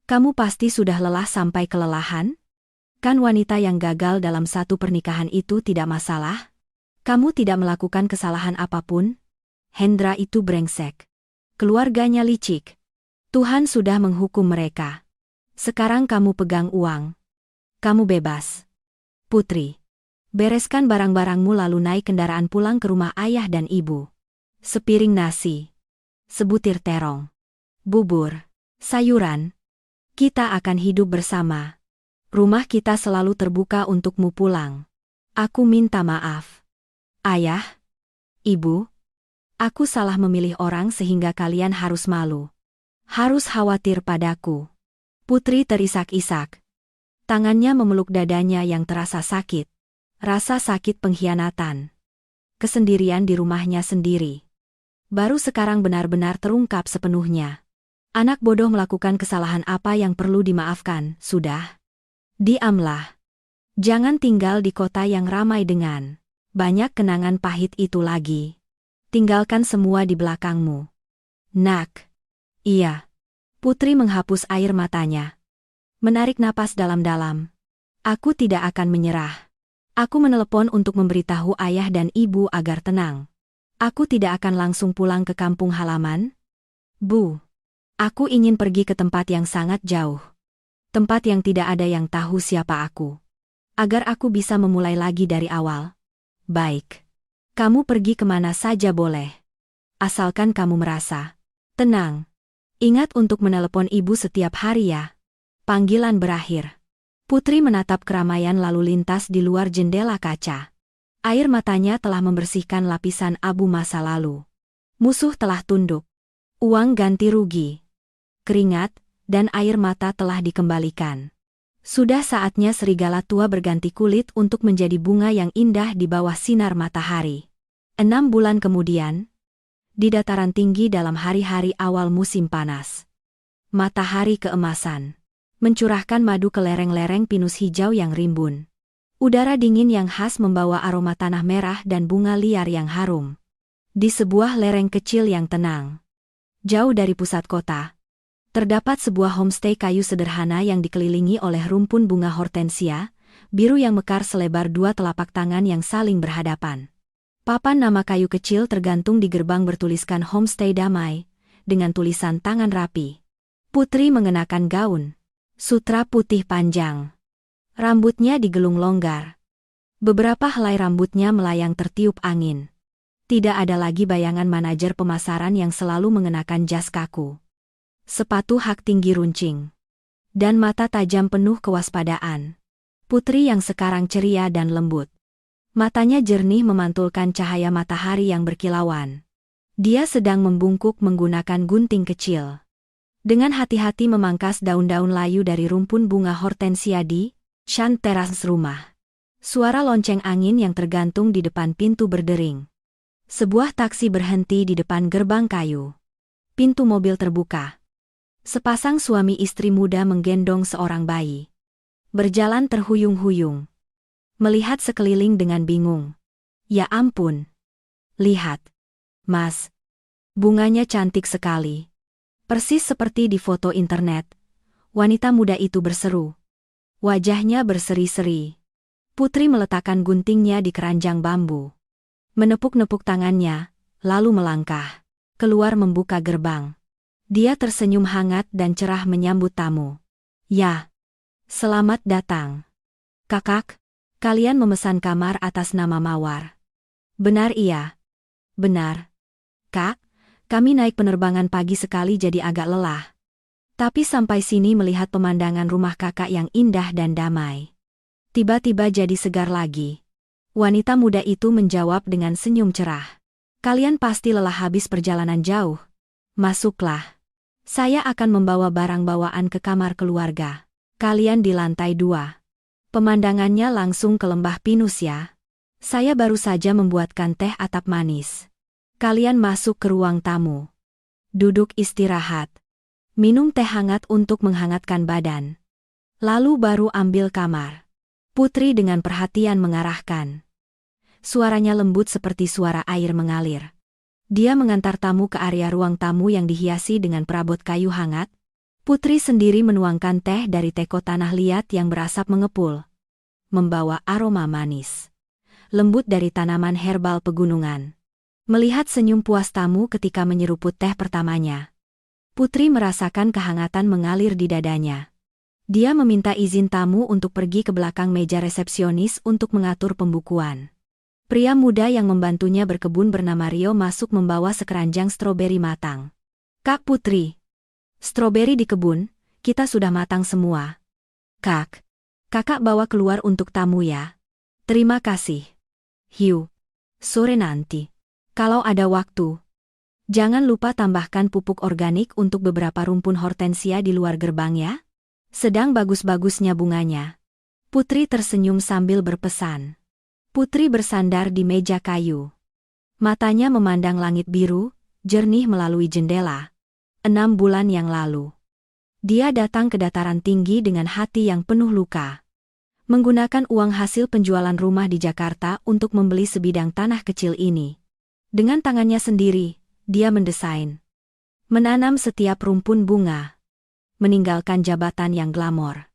Kamu pasti sudah lelah sampai kelelahan? Kan wanita yang gagal dalam satu pernikahan itu tidak masalah? Kamu tidak melakukan kesalahan apapun? Hendra itu brengsek. Keluarganya licik. Tuhan sudah menghukum mereka. Sekarang kamu pegang uang. Kamu bebas. Putri. Bereskan barang-barangmu lalu naik kendaraan pulang ke rumah ayah dan ibu. Sepiring nasi. Sebutir terong. Bubur. Sayuran. Kita akan hidup bersama. Rumah kita selalu terbuka untukmu pulang. Aku minta maaf. Ayah. Ibu. Aku salah memilih orang sehingga kalian harus malu. Harus khawatir padaku. Putri terisak-isak. Tangannya memeluk dadanya yang terasa sakit. Rasa sakit pengkhianatan. Kesendirian di rumahnya sendiri. Baru sekarang benar-benar terungkap sepenuhnya. Anak bodoh melakukan kesalahan apa yang perlu dimaafkan, sudah. Diamlah. Jangan tinggal di kota yang ramai dengan banyak kenangan pahit itu lagi. Tinggalkan semua di belakangmu. Nak. Iya. Putri menghapus air matanya. Menarik napas dalam-dalam. Aku tidak akan menyerah. Aku menelepon untuk memberitahu ayah dan ibu agar tenang. Aku tidak akan langsung pulang ke kampung halaman. Bu. Aku ingin pergi ke tempat yang sangat jauh. Tempat yang tidak ada yang tahu siapa aku. Agar aku bisa memulai lagi dari awal. Baik. Kamu pergi kemana saja boleh. Asalkan kamu merasa tenang. Ingat untuk menelepon ibu setiap hari ya. Panggilan berakhir. Putri menatap keramaian lalu lintas di luar jendela kaca. Air matanya telah membersihkan lapisan abu masa lalu. Musuh telah tunduk. Uang ganti rugi. Keringat, dan air mata telah dikembalikan. Sudah saatnya serigala tua berganti kulit untuk menjadi bunga yang indah di bawah sinar matahari. 6 bulan kemudian, di dataran tinggi dalam hari-hari awal musim panas, matahari keemasan mencurahkan madu ke lereng-lereng pinus hijau yang rimbun. Udara dingin yang khas membawa aroma tanah merah dan bunga liar yang harum. Di sebuah lereng kecil yang tenang, jauh dari pusat kota, terdapat sebuah homestay kayu sederhana yang dikelilingi oleh rumpun bunga hortensia, biru yang mekar selebar 2 telapak tangan yang saling berhadapan. Papan nama kayu kecil tergantung di gerbang bertuliskan Homestay Damai, dengan tulisan tangan rapi. Putri mengenakan gaun sutra putih panjang. Rambutnya digelung longgar. Beberapa helai rambutnya melayang tertiup angin. Tidak ada lagi bayangan manajer pemasaran yang selalu mengenakan jas kaku, sepatu hak tinggi runcing, dan mata tajam penuh kewaspadaan. Putri yang sekarang ceria dan lembut. Matanya jernih memantulkan cahaya matahari yang berkilauan. Dia sedang membungkuk menggunakan gunting kecil. Dengan hati-hati memangkas daun-daun layu dari rumpun bunga hortensia di teras rumah. Suara lonceng angin yang tergantung di depan pintu berdering. Sebuah taksi berhenti di depan gerbang kayu. Pintu mobil terbuka. Sepasang suami istri muda menggendong seorang bayi. Berjalan terhuyung-huyung. Melihat sekeliling dengan bingung. Ya ampun. Lihat. Mas. Bunganya cantik sekali. Persis seperti di foto internet. Wanita muda itu berseru. Wajahnya berseri-seri. Putri meletakkan guntingnya di keranjang bambu. Menepuk-nepuk tangannya, lalu melangkah keluar membuka gerbang. Dia tersenyum hangat dan cerah menyambut tamu. Ya, selamat datang. Kakak, kalian memesan kamar atas nama Mawar. Benar iya. Benar. Kak, kami naik penerbangan pagi sekali jadi agak lelah. Tapi sampai sini melihat pemandangan rumah kakak yang indah dan damai. Tiba-tiba jadi segar lagi. Wanita muda itu menjawab dengan senyum cerah. Kalian pasti lelah habis perjalanan jauh. Masuklah. Saya akan membawa barang bawaan ke kamar keluarga. Kalian di lantai 2. Pemandangannya langsung ke lembah pinus ya. Saya baru saja membuatkan teh atap manis. Kalian masuk ke ruang tamu. Duduk istirahat. Minum teh hangat untuk menghangatkan badan. Lalu baru ambil kamar. Putri dengan perhatian mengarahkan. Suaranya lembut seperti suara air mengalir. Dia mengantar tamu ke area ruang tamu yang dihiasi dengan perabot kayu hangat. Putri sendiri menuangkan teh dari teko tanah liat yang berasap mengepul. Membawa aroma manis. Lembut dari tanaman herbal pegunungan. Melihat senyum puas tamu ketika menyeruput teh pertamanya. Putri merasakan kehangatan mengalir di dadanya. Dia meminta izin tamu untuk pergi ke belakang meja resepsionis untuk mengatur pembukuan. Pria muda yang membantunya berkebun bernama Rio masuk membawa sekeranjang stroberi matang. Kak Putri. Stroberi di kebun, kita sudah matang semua. Kak. Kakak bawa keluar untuk tamu ya. Terima kasih. Hiu. Sore nanti. Kalau ada waktu. Jangan lupa tambahkan pupuk organik untuk beberapa rumpun hortensia di luar gerbang ya. Sedang bagus-bagusnya bunganya. Putri tersenyum sambil berpesan. Putri bersandar di meja kayu. Matanya memandang langit biru, jernih melalui jendela. 6 bulan yang lalu. Dia datang ke dataran tinggi dengan hati yang penuh luka. Menggunakan uang hasil penjualan rumah di Jakarta untuk membeli sebidang tanah kecil ini. Dengan tangannya sendiri, dia mendesain. Menanam setiap rumpun bunga. Meninggalkan jabatan yang glamor.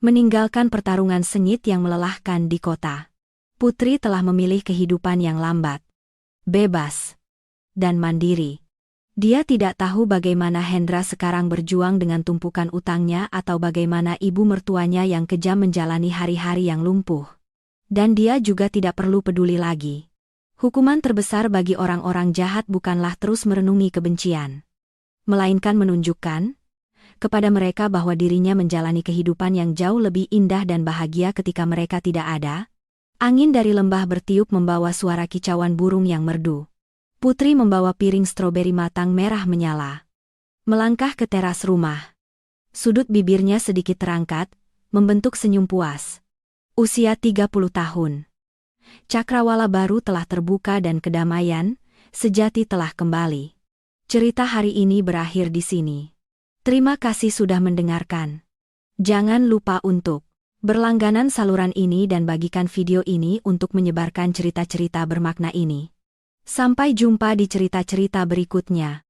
Meninggalkan pertarungan sengit yang melelahkan di kota. Putri telah memilih kehidupan yang lambat, bebas, dan mandiri. Dia tidak tahu bagaimana Hendra sekarang berjuang dengan tumpukan utangnya atau bagaimana ibu mertuanya yang kejam menjalani hari-hari yang lumpuh. Dan dia juga tidak perlu peduli lagi. Hukuman terbesar bagi orang-orang jahat bukanlah terus merenungi kebencian, melainkan menunjukkan kepada mereka bahwa dirinya menjalani kehidupan yang jauh lebih indah dan bahagia ketika mereka tidak ada. Angin dari lembah bertiup membawa suara kicauan burung yang merdu. Putri membawa piring stroberi matang merah menyala. Melangkah ke teras rumah. Sudut bibirnya sedikit terangkat, membentuk senyum puas. Usia 30 tahun. Cakrawala baru telah terbuka dan kedamaian, sejati telah kembali. Cerita hari ini berakhir di sini. Terima kasih sudah mendengarkan. Jangan lupa untuk berlangganan saluran ini dan bagikan video ini untuk menyebarkan cerita-cerita bermakna ini. Sampai jumpa di cerita-cerita berikutnya.